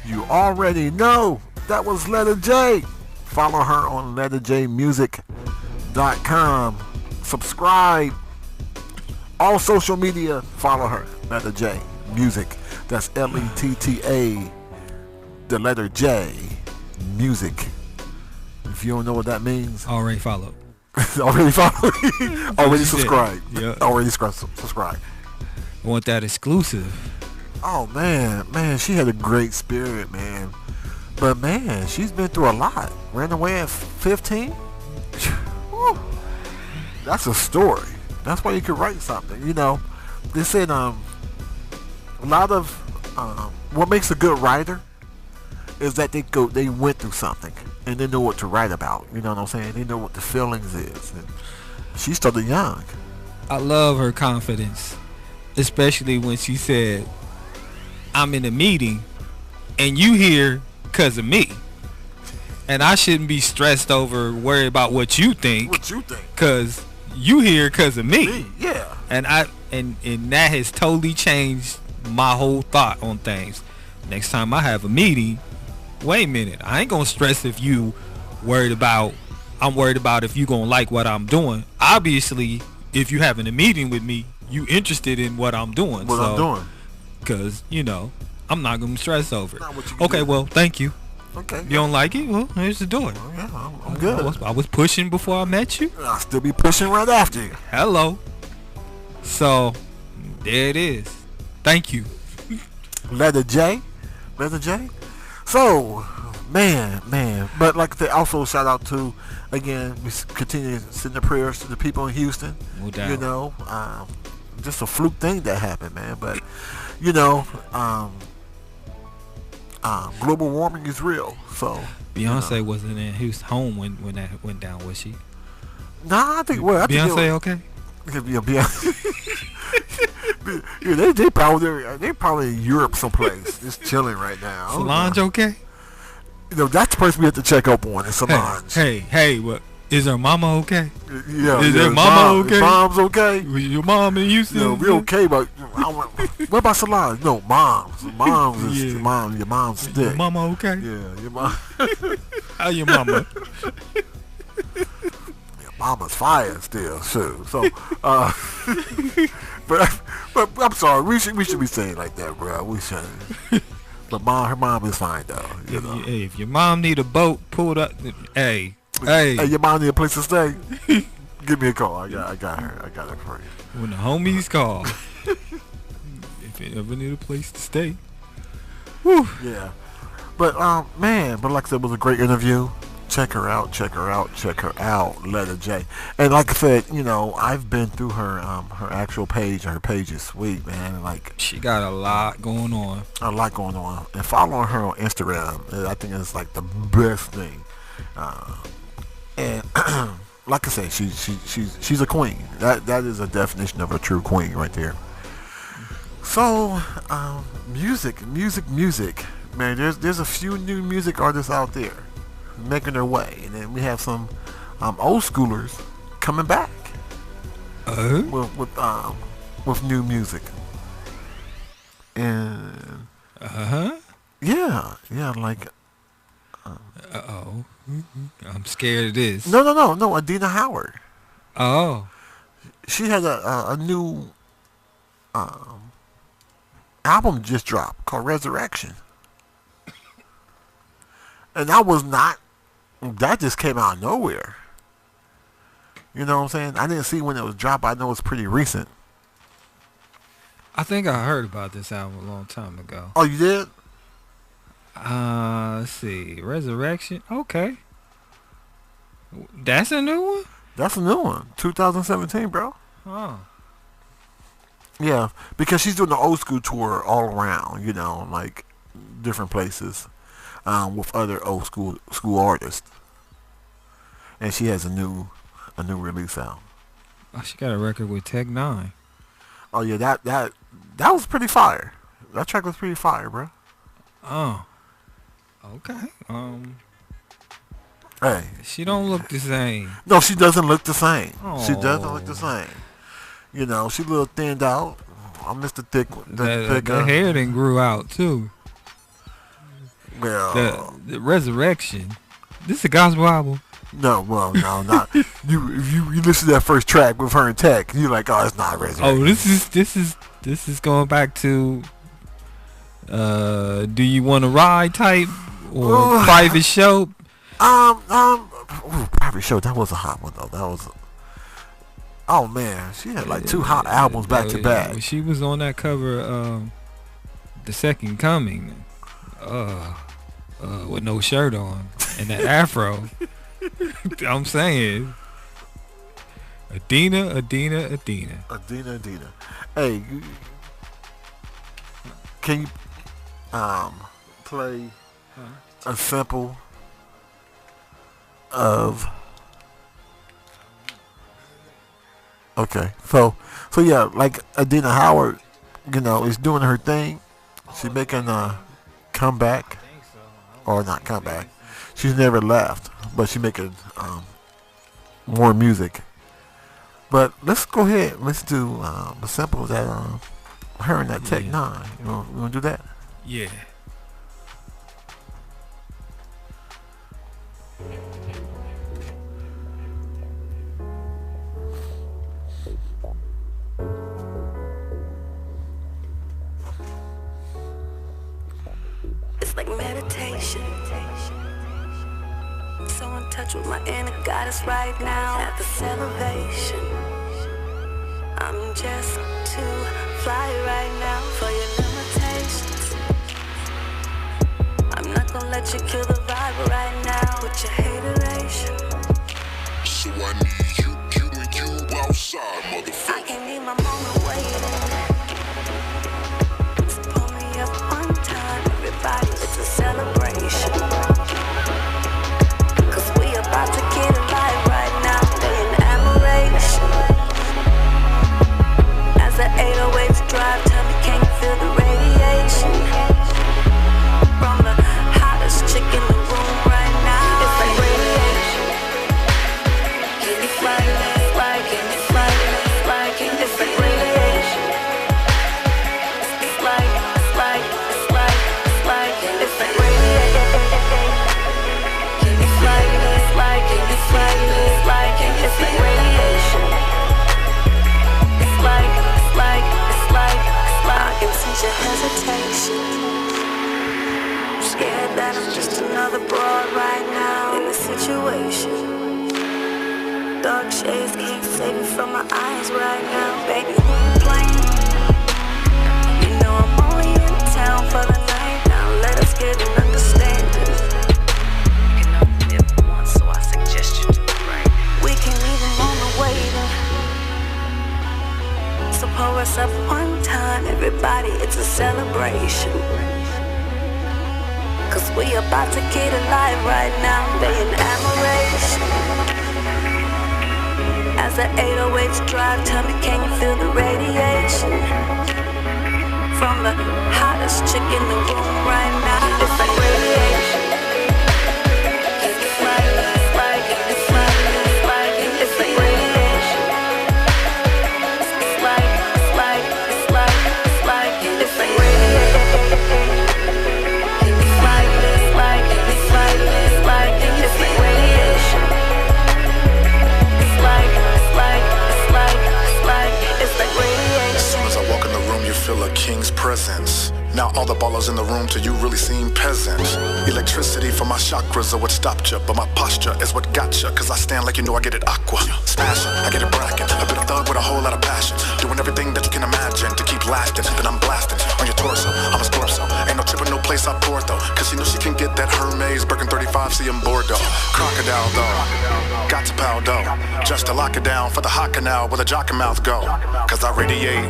You already know. That was LettaJ. Follow her on LettaJmusic.com. Subscribe. All social media, follow her. LettaJ Music. That's LETTA. The letter J. Music. If you don't know what that means, Already followed. already follow. Already subscribe. Yeah. Already subscribe. I want that exclusive. Oh man, she had a great spirit, man. But man, she's been through a lot. Ran away at 15. Whew. That's a story. That's why you could write something. You know, they said a lot of what makes a good writer is that they went through something and they know what to write about. You know what I'm saying? They know what the feelings is. And she started young. I love her confidence, especially when she said, I'm in a meeting and you here because of me. And I shouldn't be stressed over, worry about what you think. Because you here because of me. Yeah. And that has totally changed my whole thought on things. Next time I have a meeting, wait a minute. I ain't going to stress if you worried about, I'm worried about if you going to like what I'm doing. Obviously, if you having a meeting with me, you interested in what I'm doing. What I'm doing. Because, you know, I'm not going to stress over it. Okay, well, thank you. Okay. You don't like it? Well, here's the door. Oh, yeah, I'm good. I was pushing before I met you. I'll still be pushing right after you. Hello. So, there it is. Thank you. LettaJ. So, man. But like they also shout out to, again, we continue to send the prayers to the people in Houston. No doubt. You know, just a fluke thing that happened, man. But, you know, global warming is real. So Beyonce wasn't in Houston home when that went down, was she? Nah, I think Beyonce okay? Yeah, yeah, they probably in Europe someplace, just chilling right now. Solange okay? You know, that's the person we have to check up on. Is Solange. Hey, what? Is her mama okay? Yeah, is her mama okay? Mom's okay. Your mom in Houston? Yeah, we okay, but what about Solange? No, mom's is yeah. Your mom's stick. Your mama okay? Yeah, your mom. How your mama? Your mama's fire still, sure. So, but I'm sorry, we should be saying like that, bro. We shouldn't. But her mom is fine though. You know? Hey, if your mom need a boat pulled up, hey, your mom need a place to stay? Give me a call. I got her. I got her for you. When the homies call, if you ever need a place to stay. Whew. Yeah. But but like I said, it was a great interview. Check her out, LettaJ. And like I said, you know, I've been through her actual page, and her page is sweet, man. Like, she got a lot going on. And following her on Instagram, I think it's like the best thing. And like I said, she's a queen. That is a definition of a true queen right there. So, music. Man, there's a few new music artists out there making their way, and then we have some old schoolers coming back with new music. And yeah, like I'm scared of this. No, Adina Howard. Oh, she had a new album just dropped called Resurrection. And that just came out of nowhere. You know what I'm saying? I didn't see when it was dropped. I know it's pretty recent. I think I heard about this album a long time ago. Oh, you did? Let's see. Resurrection. Okay. That's a new one? That's a new one. 2017, bro. Oh. Yeah, because she's doing the old school tour all around, like different places with other old school artists. And she has a new release out. Oh, she got a record with Tech 9. Oh yeah, that was pretty fire. That track was pretty fire, bro. Oh. Okay. Hey. She don't look the same. No, she doesn't look the same. Oh. She doesn't look the same. She a little thinned out. I missed the thick. The hair then grew out too. Well, the Resurrection. This is a gospel album. No, well, no, not you. If you listen to that first track with her and Tech, you're like, oh, it's not a Resurrection. Oh, this is going back to do you want to ride type or private show? Private show. That was a hot one though. That was. Oh man, she had like 2 hot albums back to back. When she was on that cover, The Second Coming, with no shirt on and that afro. I'm saying, Adina. Hey, can you play a sample of? Okay, so yeah, like Adina Howard, is doing her thing. She's making a comeback, or not comeback. She's never left, but she's making more music. But let's go ahead and listen to the sample that her and that Tech 9. You want to do that? Yeah. It's like meditation. So in touch with my inner goddess right now. At this elevation, I'm just too fly right now for your limitations. I'm not gonna let you kill the vibe right now with your hateration. So I need you and you outside, motherfucker. I can't leave my moment waiting. So pull me up one time, everybody, it's a celebration. About to get alive right now, they in admiration. As the 808s drive, tell me, can you feel the radiation? From the hottest chick in the room right now. It's like radiation. Can you fly it? Like, can you fly it? Like, it's like radiation. It's like, it's like, it's like, it's like, it's like radiation. Can you fly it? It's like radiation. It's like, I can sense your hesitation. I'm scared that I'm just another broad right now in the situation. Dark shades can't save me from my eyes right now. Baby, who you playing? You know I'm only in town for the night. Now let us get an understanding. So pour us up one time, everybody, it's a celebration. Cause we about to get alive right now, they in admiration. As the 808s drive, tell me, can you feel the radiation? From the hottest chick in the room right now, it's like radiation. It's like, it's like radiation. It's like, it's like radiation. It's like king's presence. Now all the ballers in the room to you really seem peasants. Electricity for my chakras are what stopped ya, but my posture is what got ya. Cause I stand like you know I get it aqua. Smashing, I get it bracket. A bit of thug with a whole lot of passion. Doing everything that you can imagine to keep lasting. Then I'm blasting on your torso, I'm a torso. Ain't no tripping, no place I pour though. Cause she knows she can get that Hermes Birkin 35, see him Bordeaux. Crocodile though, got to pow though. Just to lock it down for the hot canal where the jock and mouth go. Cause I radiate,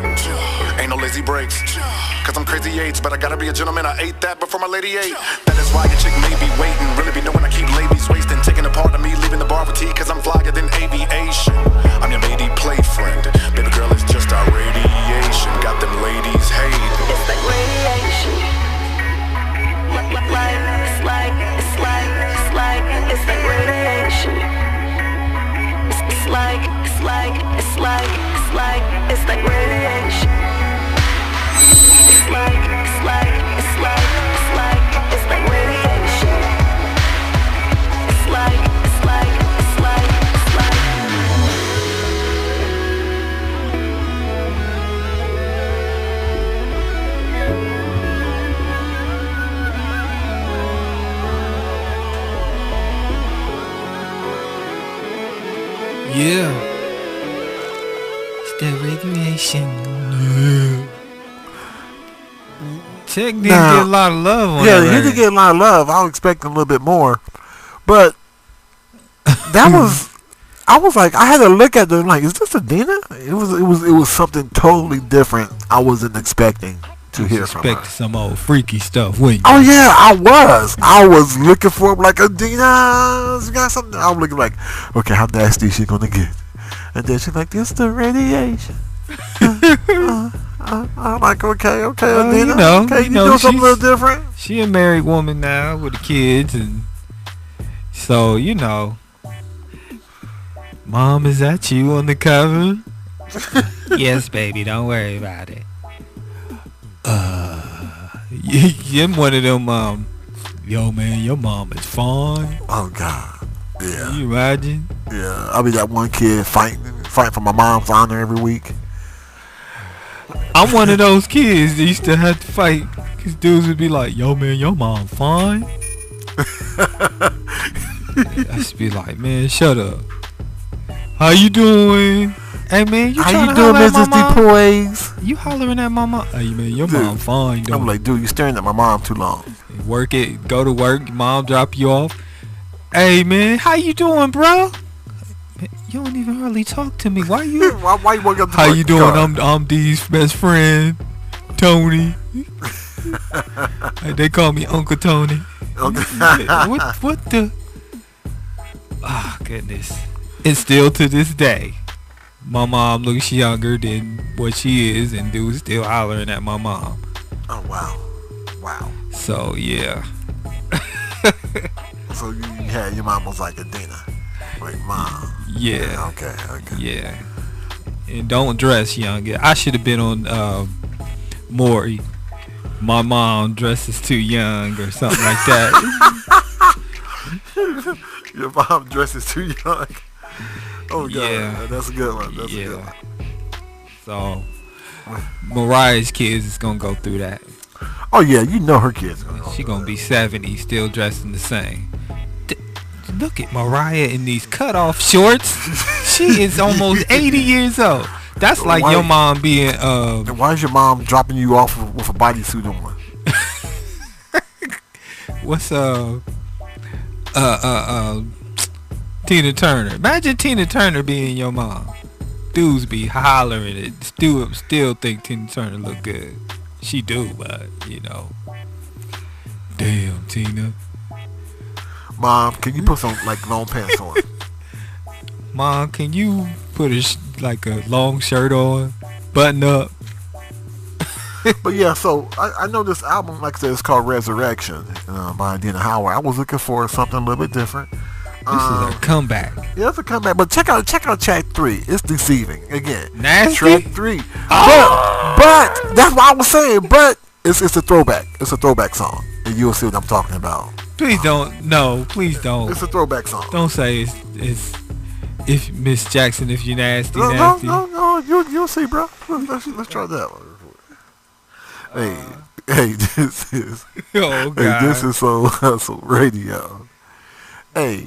ain't no lazy breaks. Cause I'm crazy eights, but I gotta be a gentleman. I ate that before my lady ate. That is why your chick may be waiting. Really be knowing I keep ladies wasting. Taking a part of me, leaving the bar with tea. Cause I'm flyer than aviation. I'm your matey play friend. Baby girl, it's just our radiation. Got them ladies hating. It's like radiation. It's like radiation. It's like radiation. It's like radiation. Yeah. It's the radiation. Tech didn't get a lot of love on that. Yeah, he did get a lot of love. I was expecting a little bit more. But that was, I was like, I had to look at them like, is this Adina? It was something totally different. I wasn't expecting to hear from her. Expecting some old freaky stuff, wouldn't you? Oh yeah, I was looking for like Adina. You got something? I was looking like, okay, how nasty is she gonna get? And then she's like, this the radiation. I'm like, okay, Adina. You know, okay, you doing something a little different. She a married woman now with the kids, and so you know, Mom, is that you on the cover? Yes, baby, don't worry about it. You're one of them. Yo, man, your mom is fine. Oh God, yeah. Can you imagine? Yeah, I'll be that one kid fighting for my mom's honor every week. I'm one of those kids that used to have to fight because dudes would be like, yo, man, your mom fine. I used to be like, man, shut up. How you doing? Hey, man, you how you doing, Mrs. DePoys? You hollering at my mom? Hey, man, your mom fine, though. I'm like, dude, you staring at my mom too long. Work it, go to work, your mom drop you off. Hey, man, how you doing, bro? You don't even really talk to me. Why you? why you walk up to How you doing? I'm D's best friend, Tony. They call me Uncle Tony. What the? Oh goodness! And still to this day, my mom looks younger than what she is, and dudes still hollering at my mom. Oh wow. So yeah. So you had your mom was like Adina. Like, Mom. Yeah. Okay. Yeah. And don't dress young. I should have been on Maury. My mom dresses too young or something like that. Your mom dresses too young. Oh God, yeah. That's a good one. That's a good one. So Mariah's kids is gonna go through that. Oh yeah, you know her kids gonna go. She gonna be 70, still dressing the same. Look at Mariah in these cutoff shorts. She is almost 80 years old. That's like your mom being. Why is your mom dropping you off with a bodysuit on? What's Tina Turner? Imagine Tina Turner being your mom. Dudes be hollering it. Still think Tina Turner look good. She do, but you know. Damn, Tina. Mom, can you put some like long pants on? Mom, can you put a long shirt on, button up? But yeah, so I know this album, like I said, it's called Resurrection by Adina Howard. I was looking for something a little bit different. This is a comeback. Yeah, it's a comeback. But check out track 3. It's deceiving again. Nasty. Track 3. Oh! But that's what I was saying. But it's a throwback. It's a throwback song, and you'll see what I'm talking about. Please don't. No, please don't. It's a throwback song. Don't say it's if Miss Jackson, if you're nasty, No, nasty. No. You'll see, bro. Let's try that one. Hey, this is. Oh God. Hey, this is Soul Hustle Radio. Hey.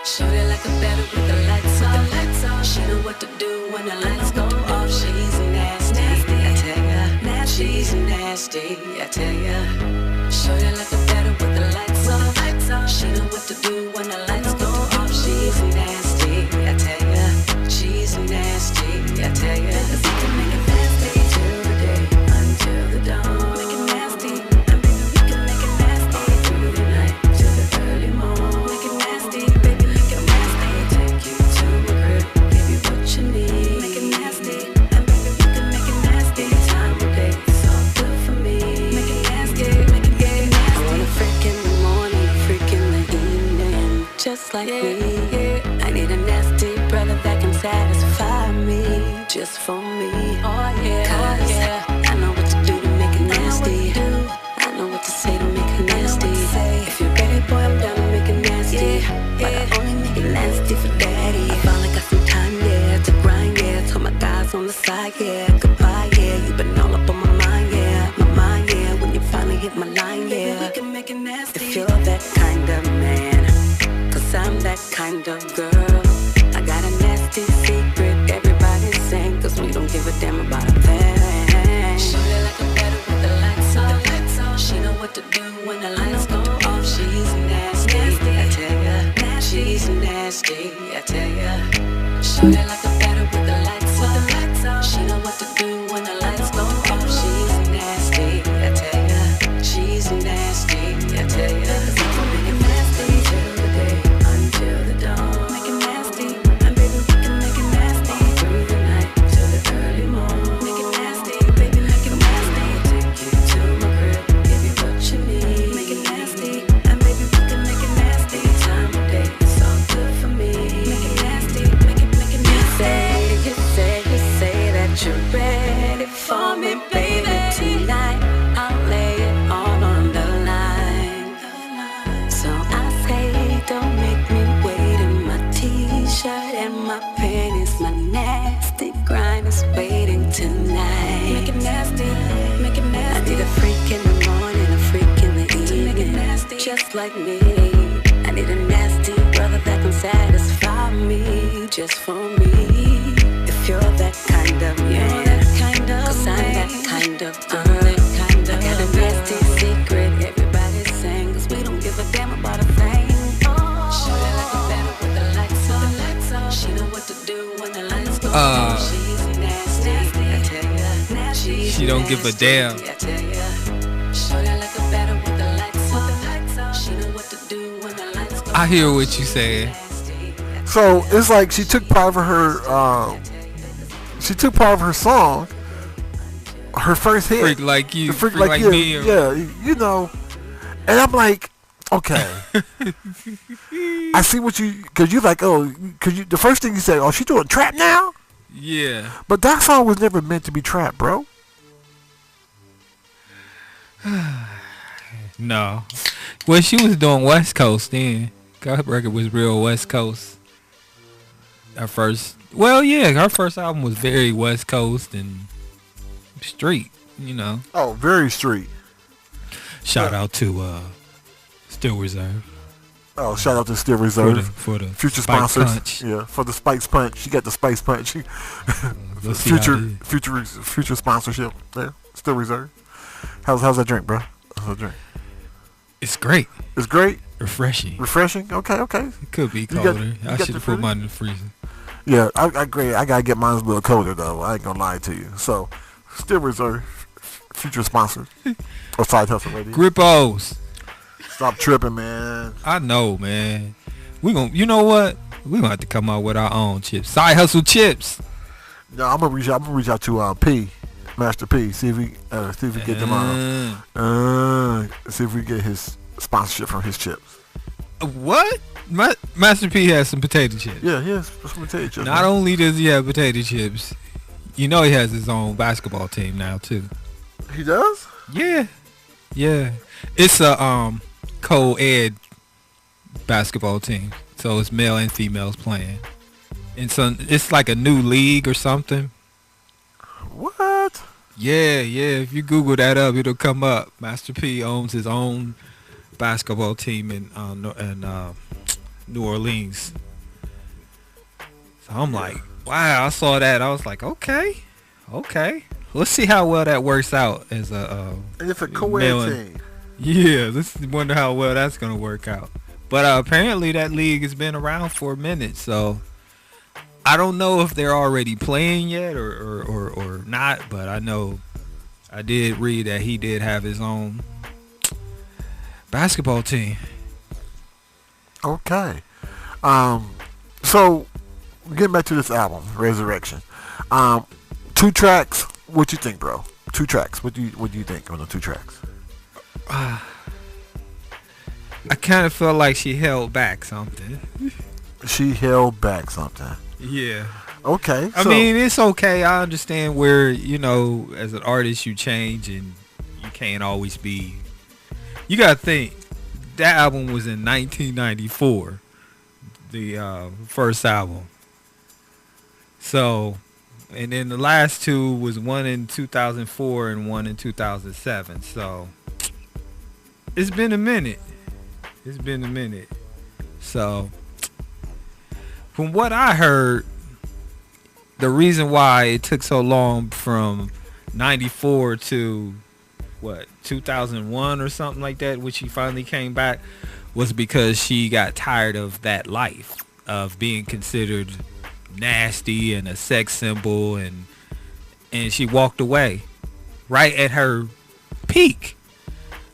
Shoot it like a battle with the lights off. She know what to do when the lights go off. She's nasty, I tell ya. She's nasty, I tell ya. Shoot it like a battle with the lights off. She know what to do when the lights go off. She's nasty, I tell ya. She's nasty, I tell ya. We can make it nasty till the day, until the dawn. Make it nasty, and baby we can make it nasty through the night till the early morn. Make it nasty, baby. Take you to a crib, give you what you need. Make it nasty, and baby we can make it nasty. Time of day, it's all good for me. Make it nasty, make it nasty. I want a freak in the morning, a freak in the evening, just like me. I need a nasty brother that can satisfy me, just for me. Oh yeah, 'cause I know what to do to make it nasty. I know what to say to make it nasty. If you're ready, boy, I'm down to make it nasty. But I only make it nasty for daddy. I finally got some time, yeah, to grind, yeah. Told my guys on the side, yeah, goodbye, yeah. You've been all up on my mind, yeah. My mind, yeah, when you finally hit my line, yeah. We can make it nasty. If you're that kind of man, 'cause I'm that kind of girl. I got a nasty secret, everybody's saying, 'cause we don't give a damn about a thing. Shoot it like a battle with the lights off. She know what to do when the lights go off. She's nasty, I tell ya. She's nasty, I tell ya. Shoot it like a battle with the lights off. She know what to do when the lights go off. She's nasty, I tell ya. She's nasty, I tell ya. Make it nasty till the day, until the dawn. Make it nasty, and baby we can make it nasty through the night till the early morn. Make it nasty, baby, make it nasty. Take you to my crib, give you what you need. Make it nasty, and baby we can make it nasty. Time of day, it's all good for me. Make it nasty, make it nasty. You say that you're ready for me, baby. Tonight I'll lay it all on the line. So I say, don't make me wait in my t-shirt and my panties. My nasty grind is waiting tonight. Make it nasty, make it nasty. I need a freak in the morning, a freak in the evening, just like me. I need a nasty brother that can satisfy me, just for me. If you're that kind of man, 'cause I'm that kind of girl. I got a nasty secret, everybody's saying, 'cause we don't give a damn about a thing. Shoot it like a battle with the lights off. She know what to do when the lights go off. She's nasty, I tell ya. She don't give a damn. I tell ya. Shoot it like a battle with the lights off. She know what to do when the lights go off. I hear what you saying. So it's like she took part of her. She took part of her song. Her first hit. Freak like you. Freak like you. me. Yeah, you know. And I'm like, okay. I see what you, cause you like, oh, cause you, the first thing you said, oh, she doing trap now? Yeah. But that song was never meant to be trap, bro. No. Well, she was doing West Coast then. Her record was real West Coast. Her first album was very West Coast and street, you know. Oh, very street. Shout out to Still Reserve. Oh, shout out to Still Reserve. For the future Spice sponsors. Punch. Yeah, for the Spice Punch. She got the Spice Punch. Future sponsorship. Yeah, Still Reserve. How's that drink, bro? How's that drink? It's great. It's great. Refreshing. Refreshing. Okay. It could be colder. I should have put mine in the freezer. Yeah, I agree. I gotta get mine a little colder though. I ain't gonna lie to you. So, Still Reserve, future sponsor of Side Hustle Radio. Grippos. Stop tripping, man. I know, man. You know what? We gonna have to come out with our own chips. Side Hustle chips. No, I'm gonna reach out to P, Master P. See if we get them on. See if we get his sponsorship from his chips. What? Master P has some potato chips. Yeah, he has some potato chips. Not only does he have potato chips, you know he has his own basketball team now too. He does? Yeah. It's a co-ed basketball team. So it's male and females playing. And so it's like a new league or something. What? Yeah. If you Google that up, it'll come up. Master P owns his own basketball team in New Orleans. So I'm like, wow, I saw that. I was like, okay. Let's see how well that works out as a and it's a co-ed team. Yeah, let's wonder how well that's gonna work out. But apparently that league has been around for a minute, so I don't know if they're already playing yet or not. But I know I did read that he did have his own basketball team. Okay. So getting back to this album, Resurrection. 2 tracks. What you think, bro? 2 tracks. What do you think on the 2 tracks? I kind of felt like she held back something. She held back something. Yeah. Okay. I mean, it's okay. I understand where, as an artist, you change and you can't always be. You got to think, that album was in 1994, the first album. So, and then the last 2 was one in 2004 and one in 2007. So, it's been a minute. So, from what I heard, the reason why it took so long from 94 to 2001 or something like that, which she finally came back, was because she got tired of that life of being considered nasty and a sex symbol, and she walked away right at her peak.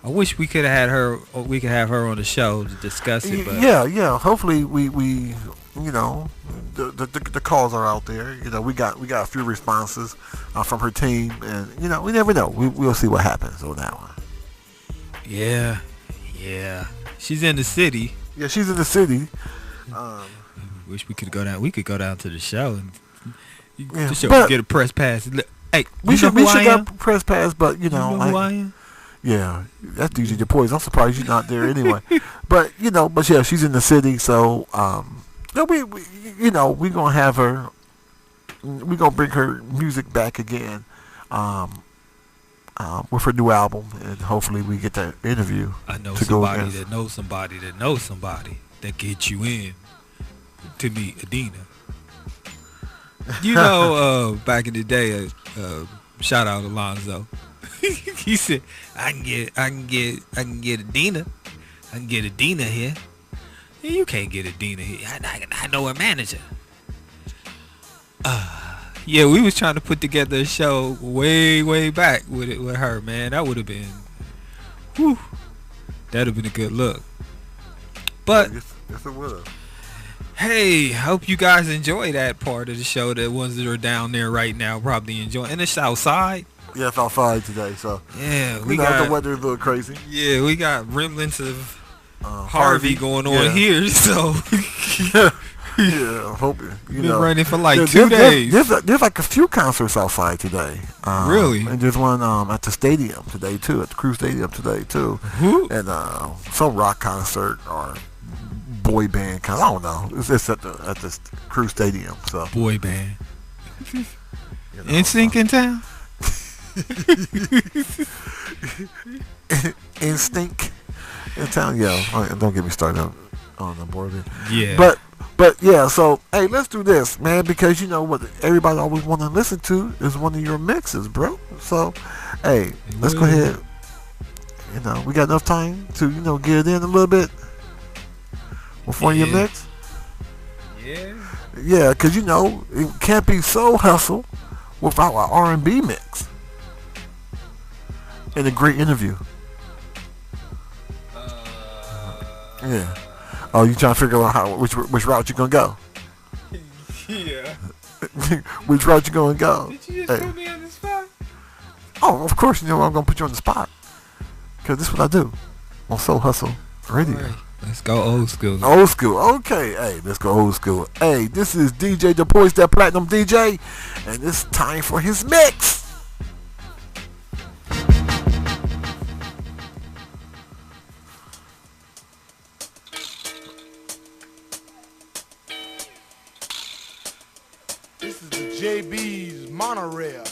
I wish we could have her on the show to discuss it. But yeah. Hopefully we the calls are out there. We got a few responses from her team, and we never know. We'll see what happens on that one. Yeah. She's in the city. Yeah, she's in the city. Wish we could go down. We could go down to the show and the show get a press pass. Hey, we should get a press pass, but you know who I am? Yeah, that's DJ the Poison. I'm surprised you're not there anyway. but yeah, she's in the city, so we gonna have her. We gonna bring her music back again, with her new album, and hopefully we get that interview. I know somebody that knows somebody that knows somebody that gets you in to meet Adina. Back in the day, shout out Alonzo. He said, I can get Adina. I can get Adina here. You can't get Adina here. I know her manager. Yeah, we was trying to put together a show way back with her, man. That would have been, that'd have been a good look. But yes, it would have. Hey, hope you guys enjoy that part of the show. The ones that are down there right now probably enjoying. And it's outside. Yeah, it's outside today, so yeah, we got the weather a little crazy. Yeah, we got remnants of Harvey going on here, so yeah, I'm hoping. Been running for like 2 days. There's like a few concerts outside today. Really? And there's one at the stadium today too, at the Crew Stadium today too. And some rock concert or boy band concert. I don't know. It's at the Crew Stadium. So boy band. NSYNC in town. Instinct in town. Yeah, don't get me started on the board. Yeah. But yeah, so hey, let's do this, man, because what everybody always want to listen to is one of your mixes, bro. So hey, let's go ahead. We got enough time to get it in a little bit before your mix. Yeah, because it can't be soul hustle without an R&B mix and a great interview. Yeah. Oh, you trying to figure out which route you gonna go? Yeah. Which route you gonna go? Did you just put me on the spot? Oh, of course. I'm gonna put you on the spot because this is what I do on Soul Hustle Radio. Right. Let's go old school. Old school. Okay. Hey, let's go old school. Hey, this is DJ the Poise, that Platinum DJ, and it's time for his mix. is the JB's Monorail.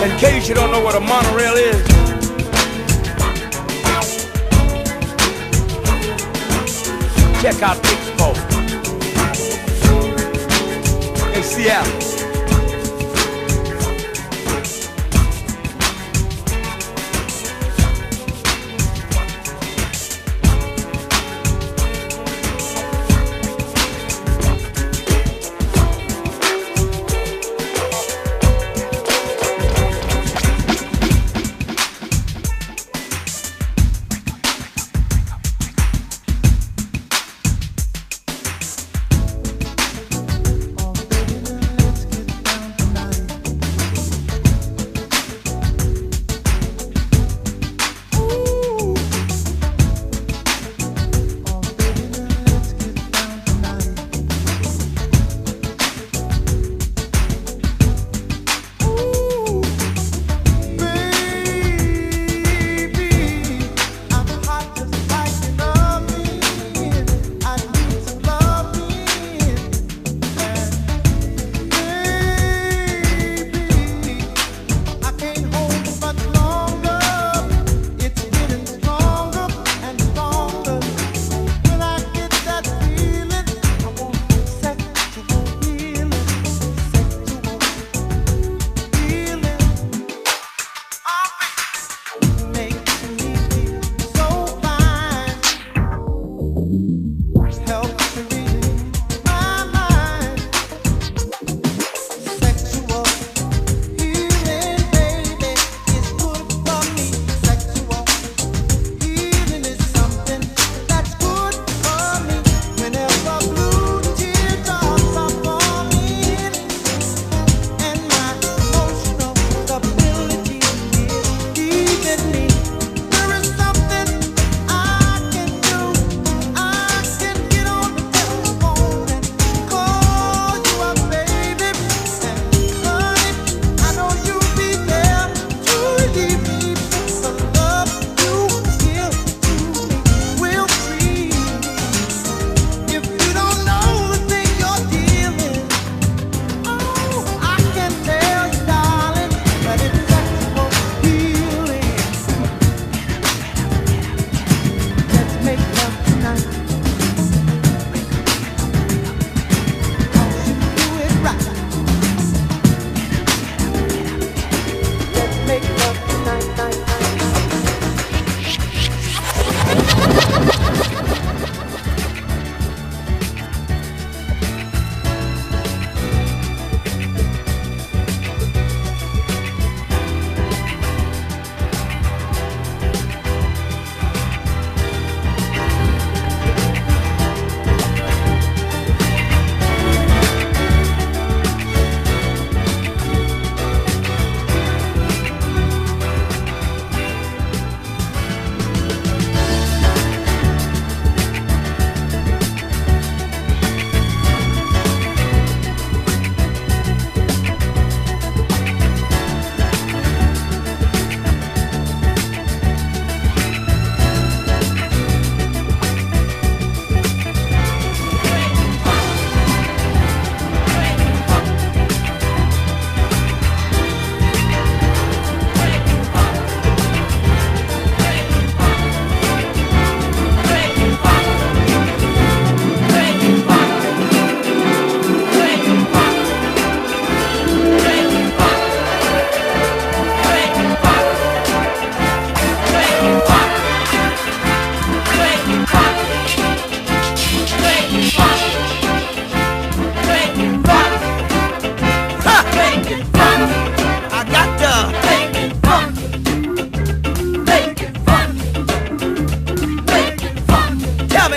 In case you don't know what a monorail is, check out Expo in Seattle.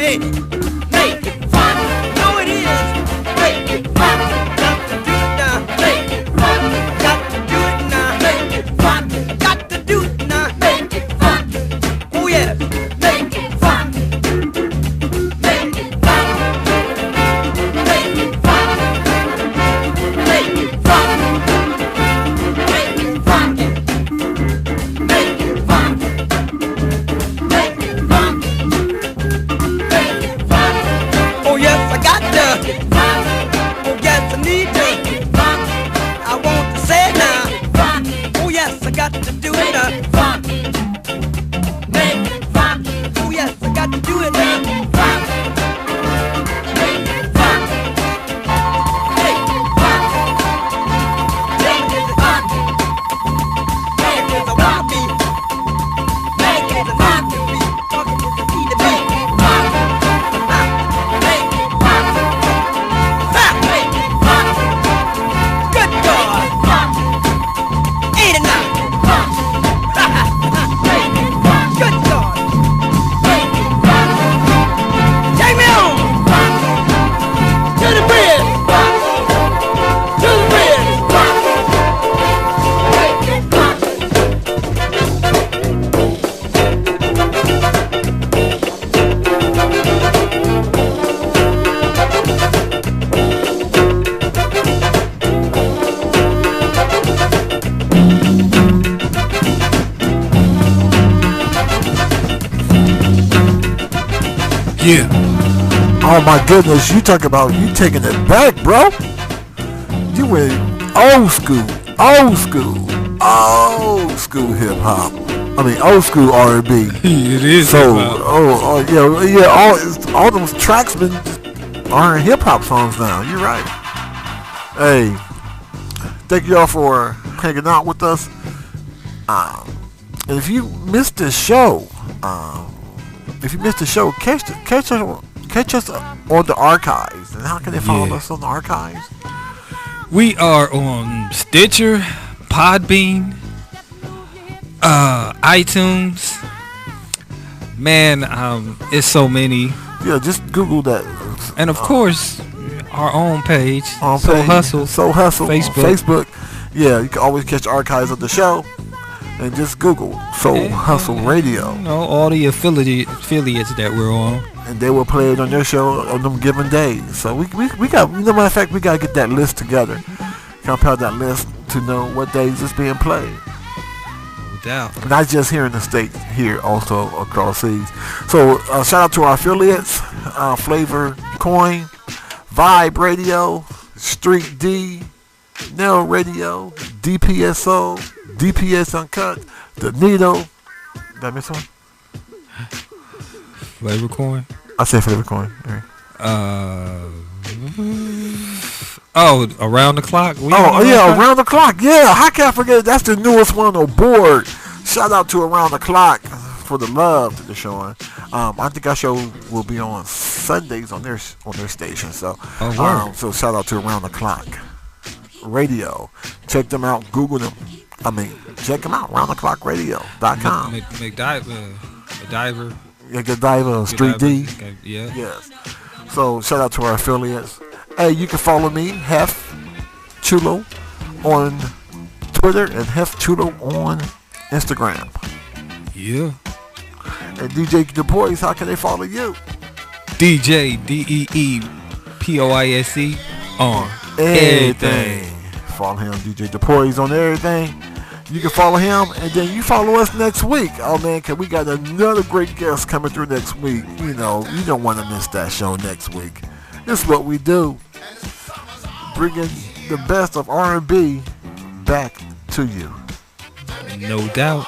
ahead. Make it fun. No, it is. Make it fun. Got to do it now. Make it fun. Got to do it now. Make it fun. Got to do it now. Make it fun. Oh yeah. Make it fun. Make it fun. Make it fun. Make it fun. Make it fun. Make it fun. Make it fun. Make it fun. Oh yes, I got to. Oh yes, I need to. I want to say it now. Oh yes, I got to do it now. Oh yes, I got to do it now. Yeah. Oh my goodness, you talk about you taking it back, bro. You went old school hip hop. I mean, old school R&B. It is. So, all those tracks are hip hop songs now. You're right. Hey, thank y'all for hanging out with us. And if you missed the show, catch us on the archives. And how can they follow us on the archives? We are on Stitcher, Podbean, iTunes. Man, it's so many. Yeah, just Google that. And of course, our own page, So Hustle, Facebook. Yeah, you can always catch archives of the show. And just Google Soul Hustle Radio. You know, all the affiliates that we're on. And they will play it on their show on them given days. So we got, matter of fact, we got to get that list together. Compile that list to know what days it's being played. No doubt. Not just here in the States, here also across seas. So shout out to our affiliates, Flavor Coin, Vibe Radio, Street D, Nell Radio, DPSO, DPS Uncut, The Needle. Did I miss one? Flavor Coin? I said Flavor Coin. Right. Around the Clock? Around the Clock. Yeah, how can I forget? That's the newest one on board. Shout out to Around the Clock for the love that they're showing. I think our show will be on Sundays on their station. So, so shout out to Around the Clock Radio. Check them out. Google them. Check them out. RoundTheClockRadio.com. McDiver. Yeah, Godiva, Street D. Yeah. Yes. So shout out to our affiliates. Hey, you can follow me, Hef Chulo, on Twitter and Hef Chulo on Instagram. Yeah. And DJ DePoise, how can they follow you? DJ DEEPOISE on everything. Follow him, DJ DePoise, on everything. You can follow him, and then you follow us next week. Oh man, cause we got another great guest coming through next week. You know, you don't want to miss that show next week. This is what we do, bringing the best of R&B back to you. No doubt.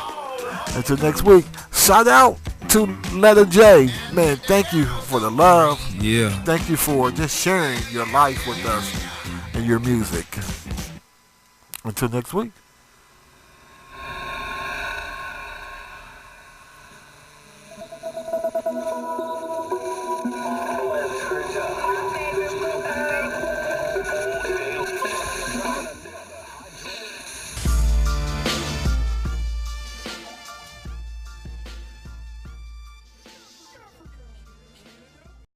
Until next week, shout out to LettaJ. Man, thank you for the love. Yeah. Thank you for just sharing your life with us and your music. Until next week.